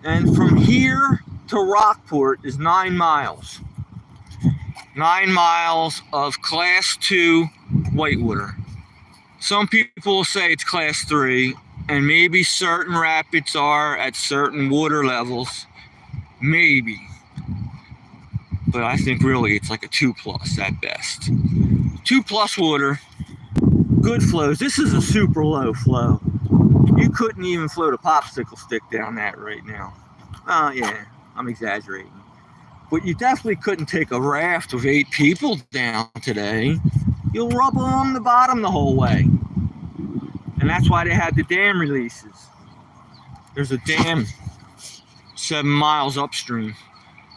And from here to Rockport is 9 miles. 9 miles of class 2 whitewater. Some people say it's class 3, and maybe certain rapids are at certain water levels. Maybe. But I think really it's like a 2+ at best. 2+ water, good flows. This is a super low flow. You couldn't even float a popsicle stick down that right now. Oh yeah, I'm exaggerating. But you definitely couldn't take a raft of 8 people down today. You'll rub along the bottom the whole way. And that's why they had the dam releases. There's a dam 7 miles upstream.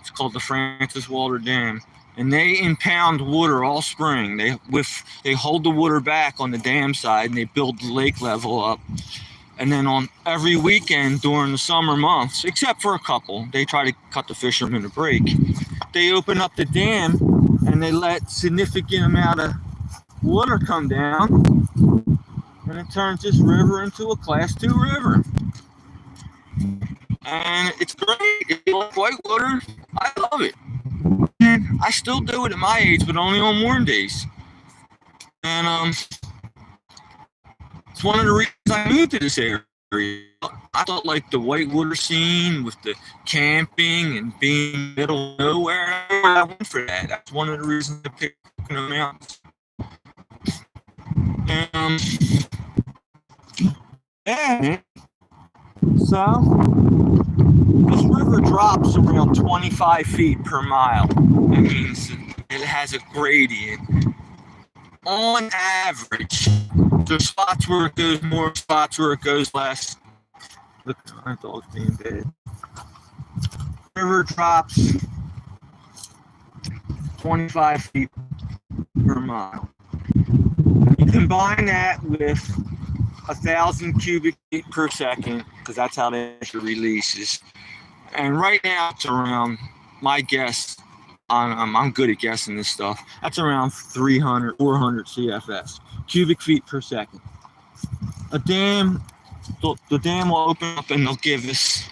It's called the Francis Walter Dam. And they impound water all spring. They hold the water back on the dam side, and they build the lake level up. And then on every weekend during the summer months, except for a couple, they try to cut the fishermen a break. They open up the dam and they let significant amount of water come down, and it turns this river into a class 2 river. And it's great. If you like whitewater, I love it. And I still do it at my age, but only on warm days. And it's one of the reasons I moved to this area. I thought like the whitewater scene with the camping and being middle of nowhere, I went for that. That's one of the reasons I picked the mountains. Yeah. So this river drops around 25 feet per mile. That means it has a gradient. On average, there's spots where it goes more, spots where it goes less. Look, my dog's being dead. River drops 25 feet per mile. You combine that with 1,000 cubic feet per second, because that's how the releases. And right now it's around, my guess, I'm good at guessing this stuff, that's around 300, 400 CFS, cubic feet per second. A dam, the dam will open up and they'll give us,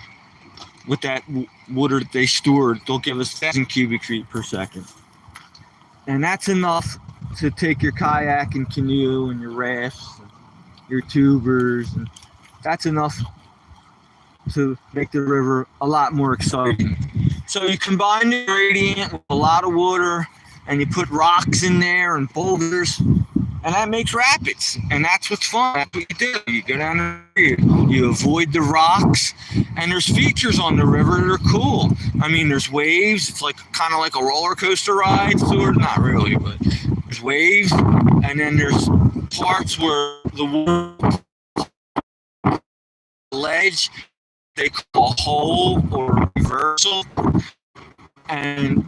with that water that they stored, they'll give us 1,000 cubic feet per second. And that's enough to take your kayak and canoe and your rafts, and your tubers, and that's enough to make the river a lot more exciting. So you combine the gradient with a lot of water, and you put rocks in there and boulders, and that makes rapids. And that's what's fun. That's what you do. You go down the river, you avoid the rocks, and there's features on the river that are cool. I mean, there's waves. It's like kind of like a roller coaster ride, sort of. Not really, but there's waves, and then there's parts where the water ledge they call hole or reversal, and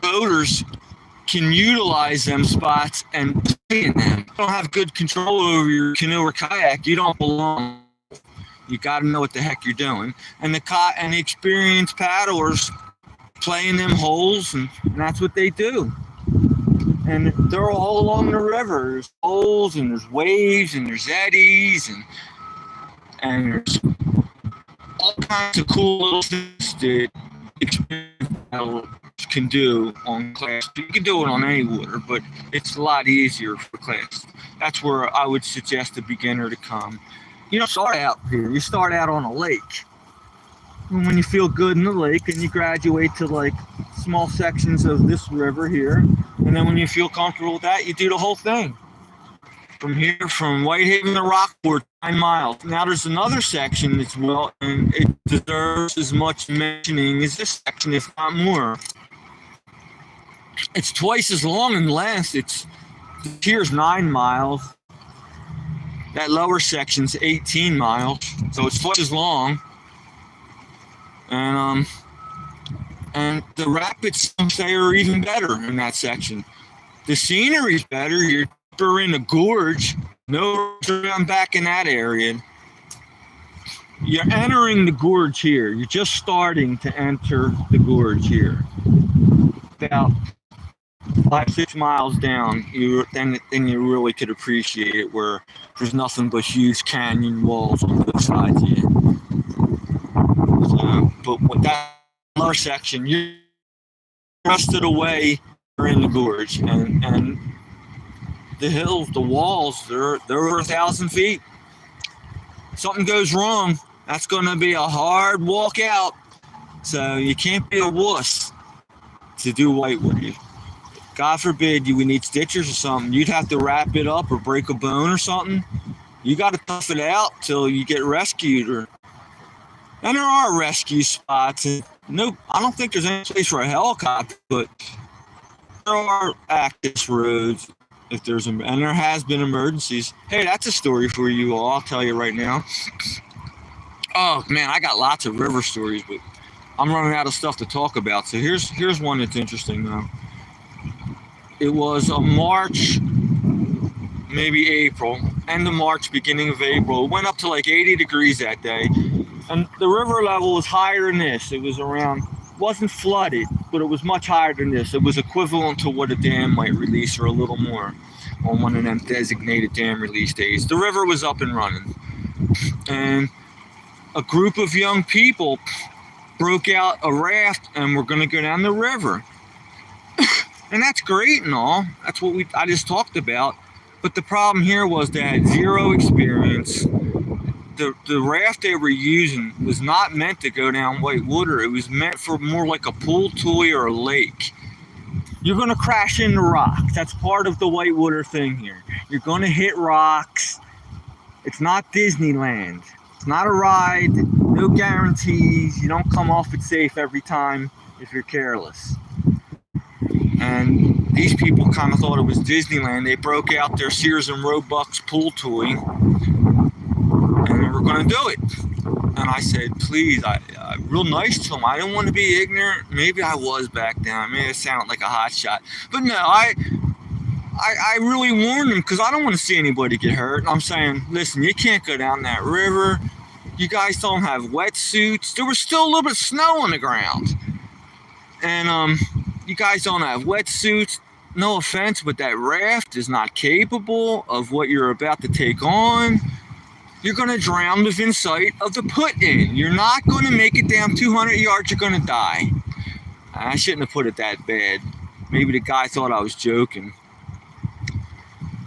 boaters can utilize them spots and play in them. If you don't have good control over your canoe or kayak, you don't belong. You got to know what the heck you're doing. And the experienced paddlers play in them holes, and that's what they do. And they're all along the river. There's holes, and there's waves, and there's eddies, and there's all kinds of cool little things that experienced paddlers can do on class. You can do it on any water, but it's a lot easier for class. That's where I would suggest a beginner to come. You don't start out here. You start out on a lake. And when you feel good in the lake, and you graduate to like small sections of this river here, and then when you feel comfortable with that, you do the whole thing. From here, from Whitehaven to Rockport, 9 miles. Now there's another section as well, and it deserves as much mentioning as this section, if not more. It's twice as long in length. Here's 9 miles. That lower section's 18 miles, so it's twice as long. And the rapids, some say, are even better in that section. The scenery's better. You're in a gorge, no around back in that area. You're entering the gorge here. You're just starting to enter the gorge here. About 5-6 miles down, then you really could appreciate it, where there's nothing but huge canyon walls on both sides of you. So, but with that lower section, you're rest of the way you're in the gorge, and the hills, the walls, they're over 1,000 feet. Something goes wrong, that's going to be a hard walk out. So you can't be a wuss to do whitewater. God forbid you would need stitches or something. You'd have to wrap it up or break a bone or something. You got to tough it out till you get rescued. And there are rescue spots. No, I don't think there's any place for a helicopter, but there are access roads. And there has been emergencies. Hey, that's a story for you all. I'll tell you right now. Oh man, I got lots of river stories, but I'm running out of stuff to talk about. So here's one that's interesting though. It was a March, maybe April, end of March, beginning of April. It went up to like 80 degrees that day, and the river level was higher than this. It was wasn't flooded, but it was much higher than this. It was equivalent to what a dam might release, or a little more, on one of them designated dam release days. The river was up and running, and a group of young people broke out a raft and were going to go down the river. And that's great and all. That's what I just talked about. But the problem here was they had zero experience. The raft they were using was not meant to go down white water. It was meant for more like a pool toy or a lake. You're going to crash into rocks. That's part of the whitewater thing here. You're going to hit rocks. It's not Disneyland. It's not a ride. No guarantees. You don't come off it safe every time if you're careless. And these people kind of thought it was Disneyland. They broke out their Sears and Roebuck's pool toy, and they were going to do it. And I said, please, I real nice to them. I didn't want to be ignorant. Maybe I was back then. I may have sounded like a hot shot. But no, I really warned them, because I don't want to see anybody get hurt. I'm saying, listen, you can't go down that river. You guys don't have wetsuits. There was still a little bit of snow on the ground. And you guys don't have wetsuits. No offense, but that raft is not capable of what you're about to take on. You're going to drown within sight of the put-in. You're not going to make it down 200 yards. You're going to die. I shouldn't have put it that bad. Maybe the guy thought I was joking.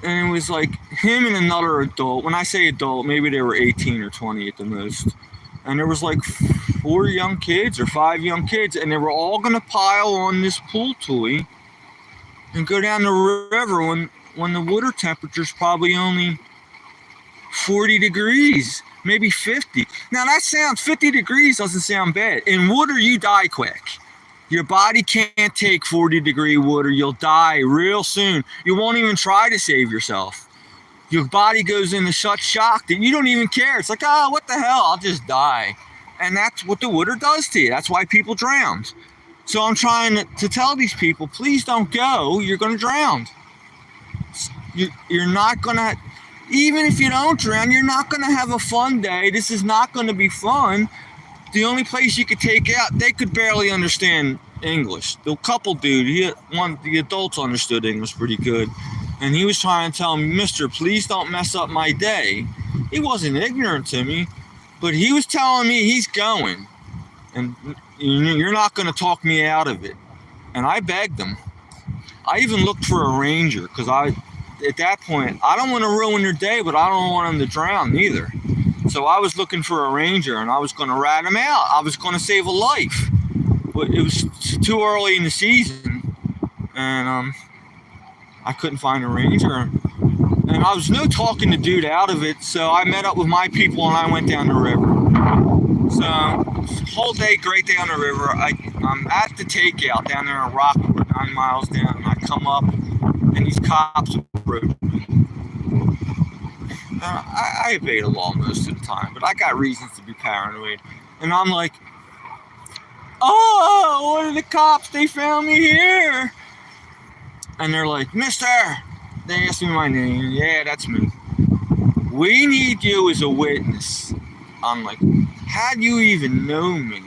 And it was like him and another adult. When I say adult, maybe they were 18 or 20 at the most. And there was like 4 young kids or 5 young kids, and they were all going to pile on this pool toy and go down the river when the water temperature's probably only 40 degrees, maybe 50. Now 50 degrees doesn't sound bad. In water, you die quick. Your body can't take 40-degree water. You'll die real soon. You won't even try to save yourself. Your body goes into such shock that you don't even care. It's like, oh, what the hell? I'll just die. And that's what the water does to you. That's why people drown. So I'm trying to tell these people, please don't go. You're going to drown. You're not going to, even if you don't drown, you're not going to have a fun day. This is not going to be fun. The only place you could take out, they could barely understand English. The couple dude, the adults understood English pretty good. And he was trying to tell me, mister, please don't mess up my day. He wasn't ignorant to me, but he was telling me he's going. And you're not going to talk me out of it. And I begged them. I even looked for a ranger because at that point, I don't want to ruin their day, but I don't want them to drown either. So I was looking for a ranger, and I was going to rat them out. I was going to save a life, but it was too early in the season, and I couldn't find a ranger. And I was no talking the dude out of it, so I met up with my people and I went down the river. So, whole day, great day on the river. I'm at the takeout down there in Rockport, 9 miles down, and I come up, and these cops approach me. I obey the law most of the time, but I got reasons to be paranoid. And I'm like, oh, what are the cops? They found me here. And they're like, mister. They asked me my name. Yeah, that's me. We need you as a witness. I'm like, how do you even know me?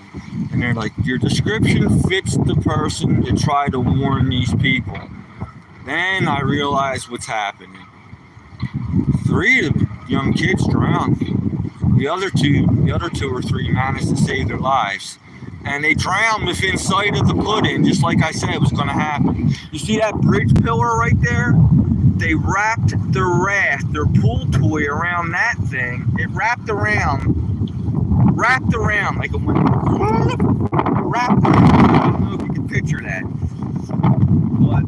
And they're like, your description fits the person to try to warn these people. Then I realize what's happening. 3 of the young kids drowned. The other two or three managed to save their lives. And they drowned within sight of the put-in, just like I said was going to happen. You see that bridge pillar right there? They wrapped their raft, their pool toy around that thing. It wrapped around like it went wrapped around. I don't know if you can picture that. But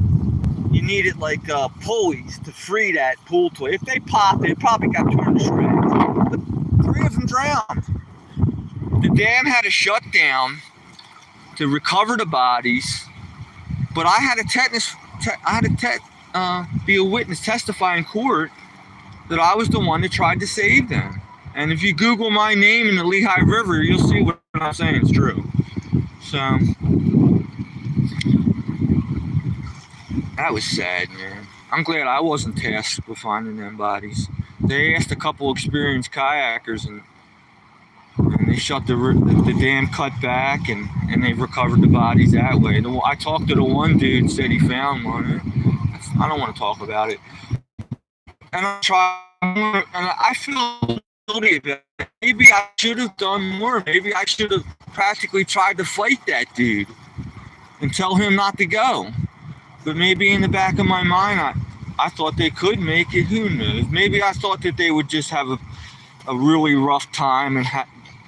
you needed like pulleys to free that pool toy. If they popped, it probably got torn to shreds. But 3 of them drowned. The dam had to shut down to recover the bodies, but I had to be a witness, testify in court that I was the one that tried to save them. And if you Google my name in the Lehigh River, you'll see what I'm saying is true. So that was sad, man. I'm glad I wasn't tasked with finding them bodies. They asked a couple experienced kayakers, and they shut the dam cut back, and they recovered the bodies that way. I talked to the one dude, said he found one. I don't want to talk about it. And I feel guilty about it. Maybe I should have done more. Maybe I should have practically tried to fight that dude and tell him not to go. But maybe in the back of my mind, I thought they could make it. Who knows? Maybe I thought that they would just have a really rough time and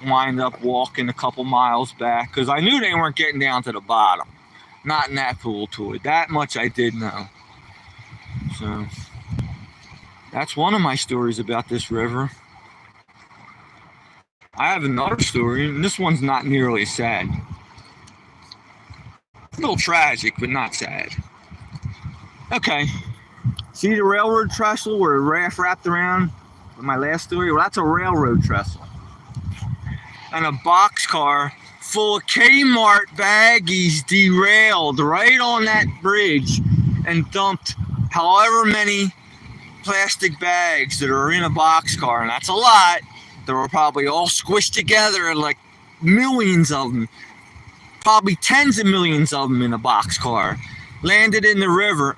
wind up walking a couple miles back, because I knew they weren't getting down to the bottom. Not in that pool toy. That much I did know. So that's one of my stories about this river. I have another story, and this one's not nearly as sad. A little tragic, but not sad. Okay. See the railroad trestle where the raft wrapped around with my last story? Well, that's a railroad trestle. And a boxcar full of Kmart baggies derailed right on that bridge and dumped however many plastic bags that are in a boxcar, and that's a lot. They were probably all squished together, like millions of them, probably tens of millions of them in a boxcar, landed in the river,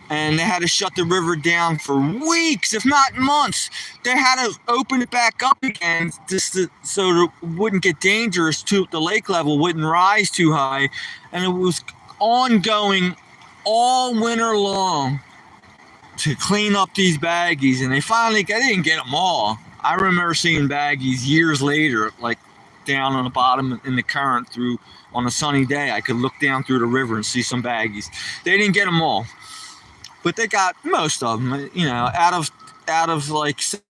and they had to shut the river down for weeks, if not months. They had to open it back up again so it wouldn't get dangerous, the lake level wouldn't rise too high, and it was ongoing all winter long to clean up these baggies, and they didn't get them all. I remember seeing baggies years later, like down on the bottom in the current on a sunny day. I could look down through the river and see some baggies. They didn't get them all, but they got most of them. You know, out of like 6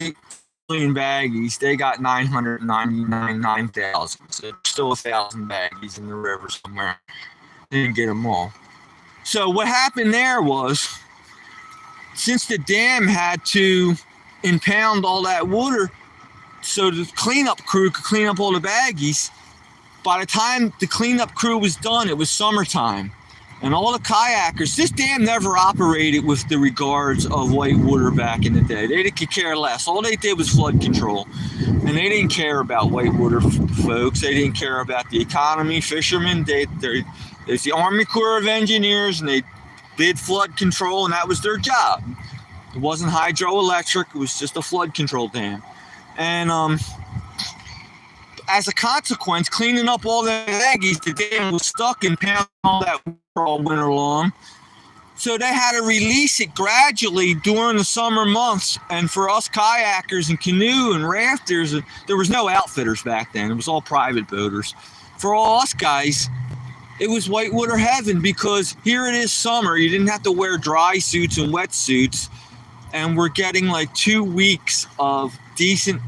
million baggies, they got 999,000. So there's still 1,000 baggies in the river somewhere. They didn't get them all. So what happened there was, since the dam had to impound all that water so the cleanup crew could clean up all the baggies, by the time the cleanup crew was done, it was summertime. And all the kayakers, this dam never operated with the regards of whitewater back in the day. They could care less. All they did was flood control. And they didn't care about whitewater folks. They didn't care about the economy, fishermen. It's the Army Corps of Engineers, and they did flood control, and that was their job. It wasn't hydroelectric. It was just a flood control dam. And as a consequence, cleaning up all the baggies, the dam was stuck and pounding all that all winter long. So they had to release it gradually during the summer months. And for us kayakers and canoe and rafters, there was no outfitters back then. It was all private boaters. For all us guys, it was whitewater heaven, because here it is summer. You didn't have to wear dry suits and wetsuits. And we're getting like 2 weeks of decent,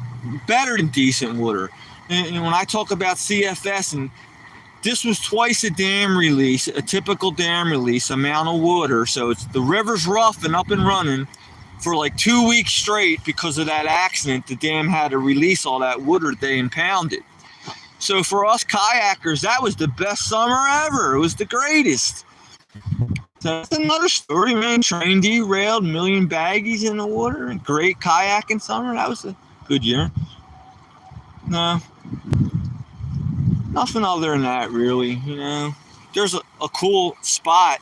better than decent water. And when I talk about CFS, and this was twice a dam release, a typical dam release amount of water. So it's the river's rough and up and running for like 2 weeks straight because of that accident. The dam had to release all that water that they impounded. So for us kayakers, that was the best summer ever. It was the greatest. So that's another story, man. Train derailed, million baggies in the water, and great kayaking summer. That was a good year. No, nothing other than that, really. You know, there's a cool spot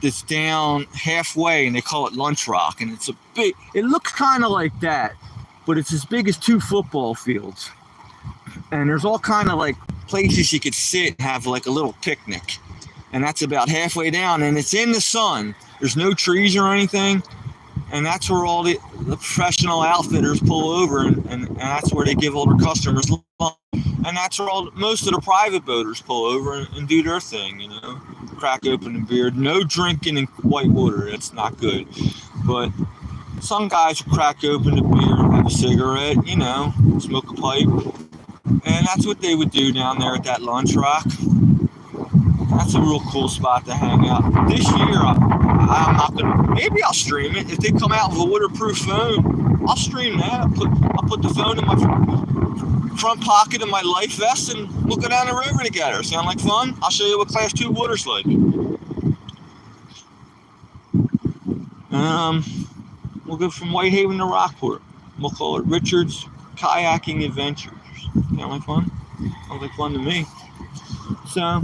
that's down halfway, and they call it Lunch Rock, and it's a big. It looks kind of like that, but it's as big as 2 football fields. And there's all kind of like places you could sit and have like a little picnic. And that's about halfway down, and it's in the sun. There's no trees or anything. And that's where all the professional outfitters pull over, and that's where they give all their customers lunch. And that's where most of the private boaters pull over and do their thing, you know, crack open a beer. No drinking in whitewater. That's not good. But some guys will crack open a beer, have a cigarette, you know, smoke a pipe. And that's what they would do down there at that Lunch Rock. That's a real cool spot to hang out. This year, I'm not gonna. Maybe I'll stream it if they come out with a waterproof phone. I'll stream that. I'll put the phone in my front pocket of my life vest, and we'll go down the river together. Sound like fun? I'll show you what Class 2 water's like. We'll go from Whitehaven to Rockport. We'll call it Richard's Kayaking Adventures. Sound like fun? Sounds like fun to me. So,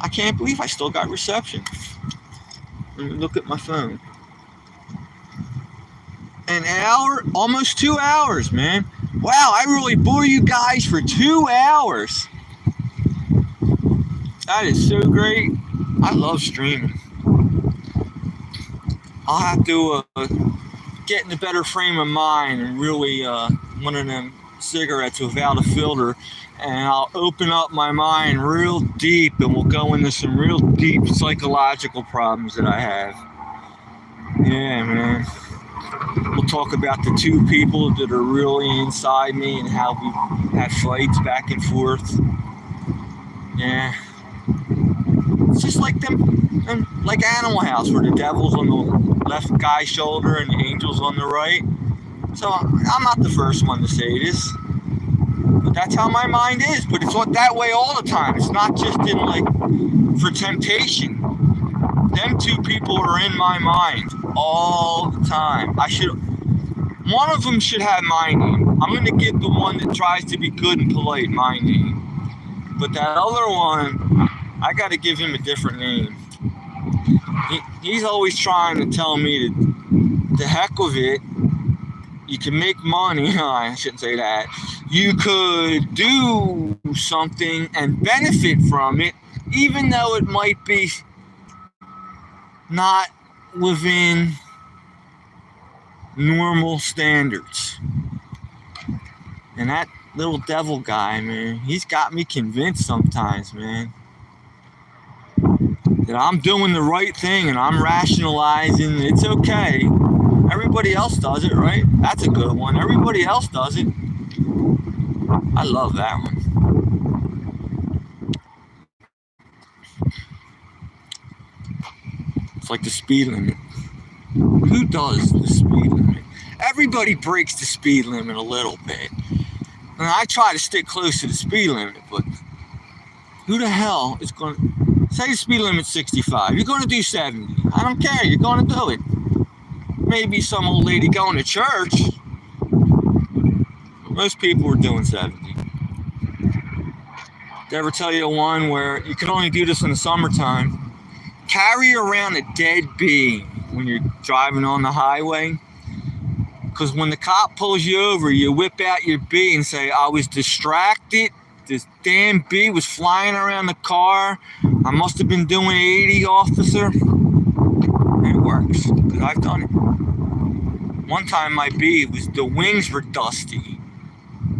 I can't believe I still got reception. Let me look at my phone. An hour, almost 2 hours, man. Wow, I really bore you guys for 2 hours. That is so great. I love streaming. I'll have to get in a better frame of mind and really one of them cigarettes without a filter, and I'll open up my mind real deep, and we'll go into some real deep psychological problems that I have. Yeah, man. We'll talk about the 2 people that are really inside me and how we had fights back and forth. Yeah. It's just like them, like Animal House, where the devil's on the left guy's shoulder and the angel's on the right. So I'm not the first one to say this, but that's how my mind is. But it's not that way all the time. It's not just in like for temptation. Them 2 people are in my mind all the time. One of them should have my name. I'm gonna give the one that tries to be good and polite my name, but that other one, I got to give him a different name. He's always trying to tell me to heck with it. You can make money. I shouldn't say that. You could do something and benefit from it, even though it might be not within normal standards. And that little devil guy, man, he's got me convinced sometimes, man, that I'm doing the right thing and I'm rationalizing it's okay. Everybody else does it, right? That's a good one. Everybody else does it. I love that one. It's like the speed limit. Who does the speed limit? Everybody breaks the speed limit a little bit. And I try to stick close to the speed limit, but who the hell is going to... Say the speed limit's 65. You're going to do 70. I don't care. You're going to do it. Maybe some old lady going to church. Most people are doing 70. Did I ever tell you one where you can only do this in the summertime? Carry around a dead bee when you're driving on the highway. Because when the cop pulls you over, you whip out your bee and say, I was distracted. this damn bee was flying around the car. I must have been doing 80, officer. It works, because I've done it. One time my bee, the wings were dusty.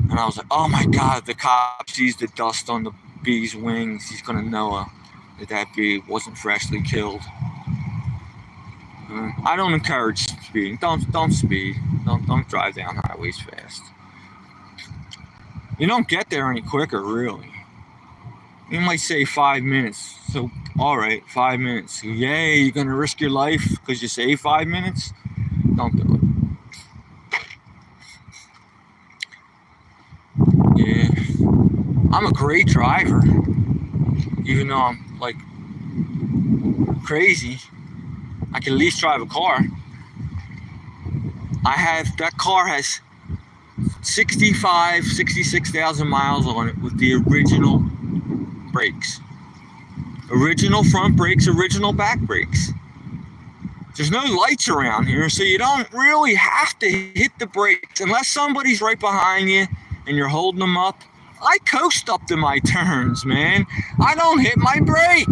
And I was like, oh my God, if the cop sees the dust on the bee's wings, he's going to know that bee wasn't freshly killed. I don't encourage speeding. Don't speed. Don't drive down highways fast. You don't get there any quicker, really. You might say 5 minutes. So, all right, 5 minutes. Yay, you're going to risk your life because you say 5 minutes? Don't do it. Yeah, I'm a great driver, even though I'm like crazy. I can at least drive a car. That car has 66,000 miles on it with the original brakes. Original front brakes, original back brakes. There's no lights around here, so you don't really have to hit the brakes unless somebody's right behind you and you're holding them up. I coast up to my turns, man. I don't hit my brake.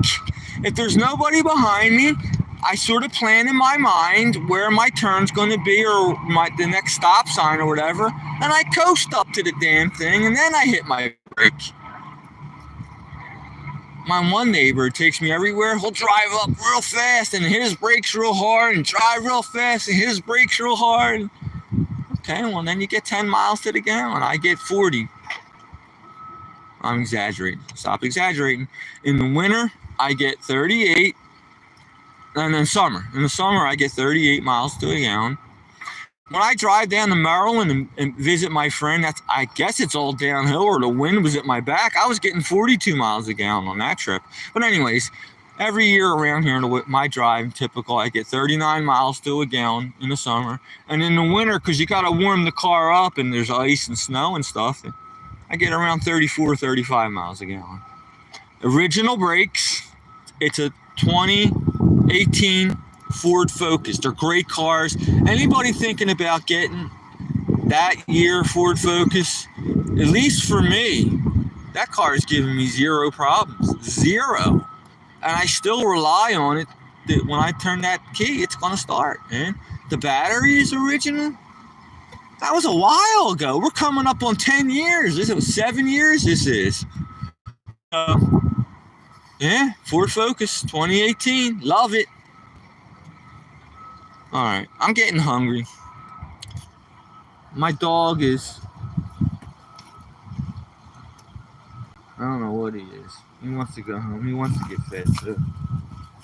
If there's nobody behind me, I sort of plan in my mind where my turn's going to be or the next stop sign or whatever, and I coast up to the damn thing, and then I hit my brake. My one neighbor takes me everywhere. He'll drive up real fast and hit his brakes real hard and drive real fast and hit his brakes real hard. Okay, well, then you get 10 miles to the gallon. I get 40. I'm exaggerating. Stop exaggerating. In the winter, I get 38. And then summer. In the summer, I get 38 miles to a gallon. When I drive down to Maryland and visit my friend, I guess it's all downhill or the wind was at my back. I was getting 42 miles a gallon on that trip. But anyways, every year around here, my drive, typical, I get 39 miles to a gallon in the summer. And in the winter, because you got to warm the car up and there's ice and snow and stuff, I get around 34, 35 miles a gallon. Original brakes. It's a 2018 Ford Focus. They're great cars. Anybody thinking about getting that year Ford Focus, at least for me, that car is giving me zero problems. Zero. And I still rely on it that when I turn that key, it's going to start, man. The battery is original. That was a while ago. We're coming up on 10 years. This is 7 years this is. Yeah, Ford Focus 2018. Love it. All right, I'm getting hungry. My dog is, I don't know what he is. He wants to go home. He wants to get fed too.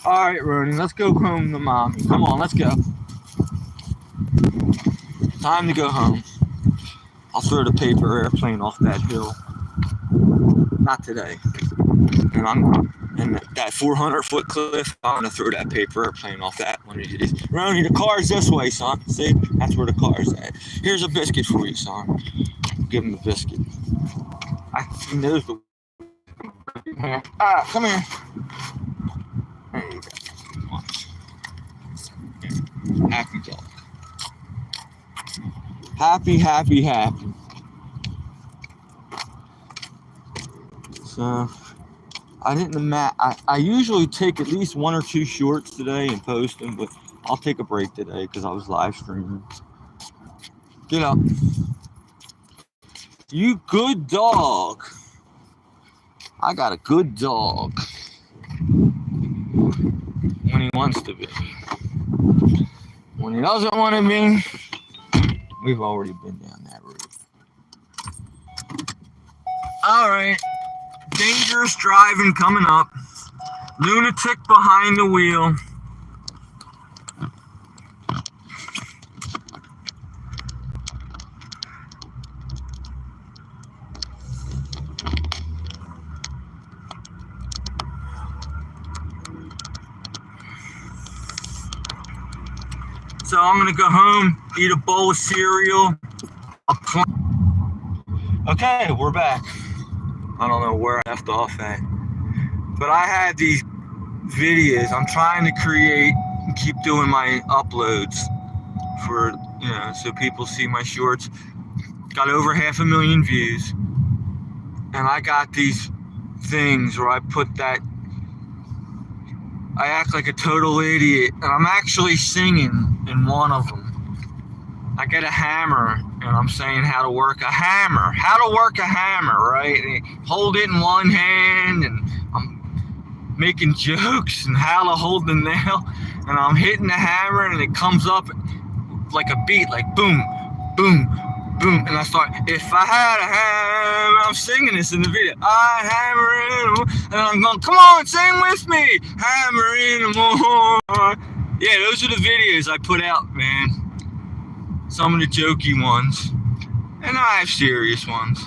All right, Ronnie, let's go home to mommy. Come on, let's go. Time to go home. I'll throw the paper airplane off that hill. Not today. And that 400-foot cliff, I'm going to throw that paper airplane off that one of these days. Ronnie, the car's this way, son. See? That's where the car's at. Here's a biscuit for you, son. Give him the biscuit. He knows the... Come here. There you go. Watch. Happy dog. Happy, happy, happy. So... I usually take at least 1 or 2 shorts today and post them, but I'll take a break today because I was live streaming. Get up. You good dog. I got a good dog. When he wants to be. When he doesn't want to be, we've already been down that route. All right. Dangerous driving coming up. Lunatic behind the wheel. So I'm going to go home, eat a bowl of cereal. Okay, we're back. I don't know where I left off at. But I had these videos I'm trying to create and keep doing my uploads for, so people see my shorts. Got over 500,000 views. And I got these things where I act like a total idiot, and I'm actually singing in one of them. I get a hammer, and I'm saying how to work a hammer. How to work a hammer, right? And hold it in one hand, and I'm making jokes and how to hold the nail, and I'm hitting the hammer, and it comes up like a beat, like boom, boom, boom, and I start, if I had a hammer, I'm singing this in the video, I hammer in, and I'm going, come on, sing with me, hammer in the morning. Yeah, those are the videos I put out, man. Some of the jokey ones, and I have serious ones.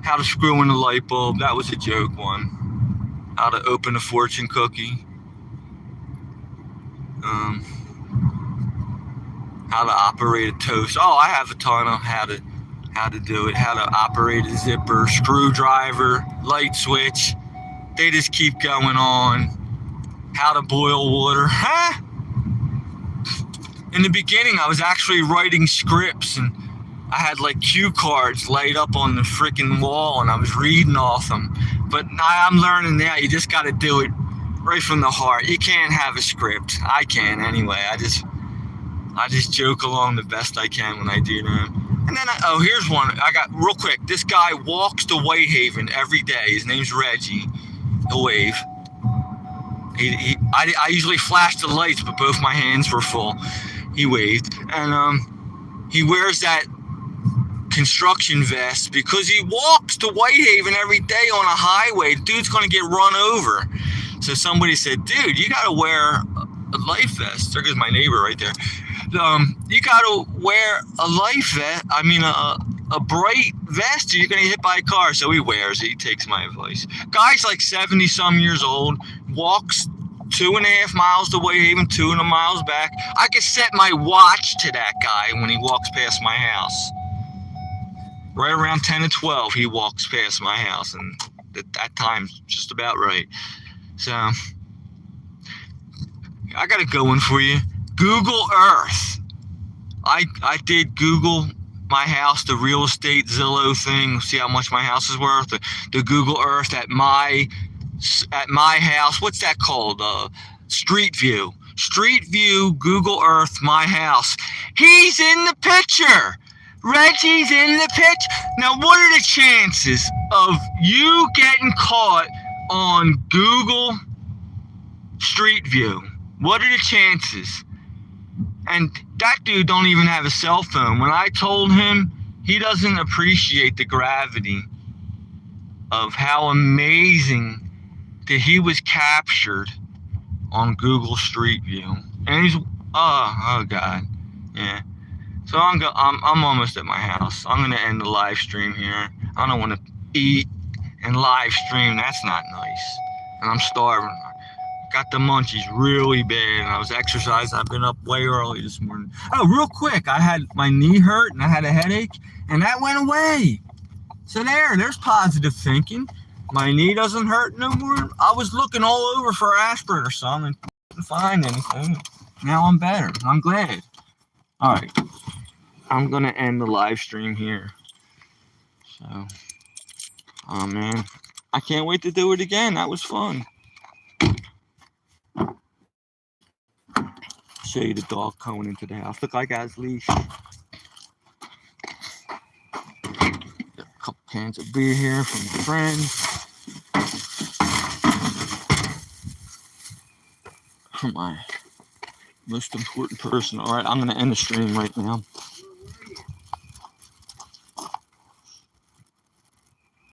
How to screw in a light bulb, that was a joke one. How to open a fortune cookie. How to operate a toast. Oh, I have a ton of how to do it. How to operate a zipper, screwdriver, light switch. They just keep going on. How to boil water. Huh? In the beginning, I was actually writing scripts, and I had like cue cards laid up on the freaking wall, and I was reading off them. But I'm learning now, you just got to do it right from the heart. You can't have a script. I can anyway. I just joke along the best I can when I do them. And then, here's one. I got real quick. This guy walks to Whitehaven every day. His name's Reggie. He'll wave. I usually flash the lights, but both my hands were full. He waved. And he wears that construction vest because he walks to Whitehaven every day on a highway. Dude's going to get run over. So somebody said, dude, you got to wear a life vest. There goes my neighbor right there. You got to wear a life vest. I mean, a bright vest, or you're going to get hit by a car. So he wears it. He takes my advice. Guy's like 70 some years old, walks 2.5 miles to Whitehaven, 2 miles back. I could set my watch to that guy when he walks past my house. Right around 10 to 12, he walks past my house, and that time's just about right. So I got a good one for you. Google Earth. I did Google my house, the real estate Zillow thing. See how much my house is worth. The Google Earth at my house. What's that called? Street View. Street View. Google Earth. My house. He's in the picture. Reggie's in the picture. Now, what are the chances of you getting caught on Google Street View? What are the chances? And that dude don't even have a cell phone. When I told him, he doesn't appreciate the gravity of how amazing that he was captured on Google Street View. And he's, oh God, yeah. So I'm almost at my house. I'm gonna end the live stream here. I don't want to eat and live stream. That's not nice. And I'm starving. Got the munchies really bad, and I was exercising. I've been up way early this morning. Oh, real quick, I had my knee hurt and I had a headache, and that went away. So there's positive thinking. My knee doesn't hurt no more. I was looking all over for aspirin or something and couldn't find anything. Now I'm better. I'm glad. All right, I'm gonna end the live stream here. So, oh man, I can't wait to do it again. That was fun. Show you the dog coming into the house. Look like I got his leash. Got a couple cans of beer here from friends. For my most important person. All right, I'm going to end the stream right now.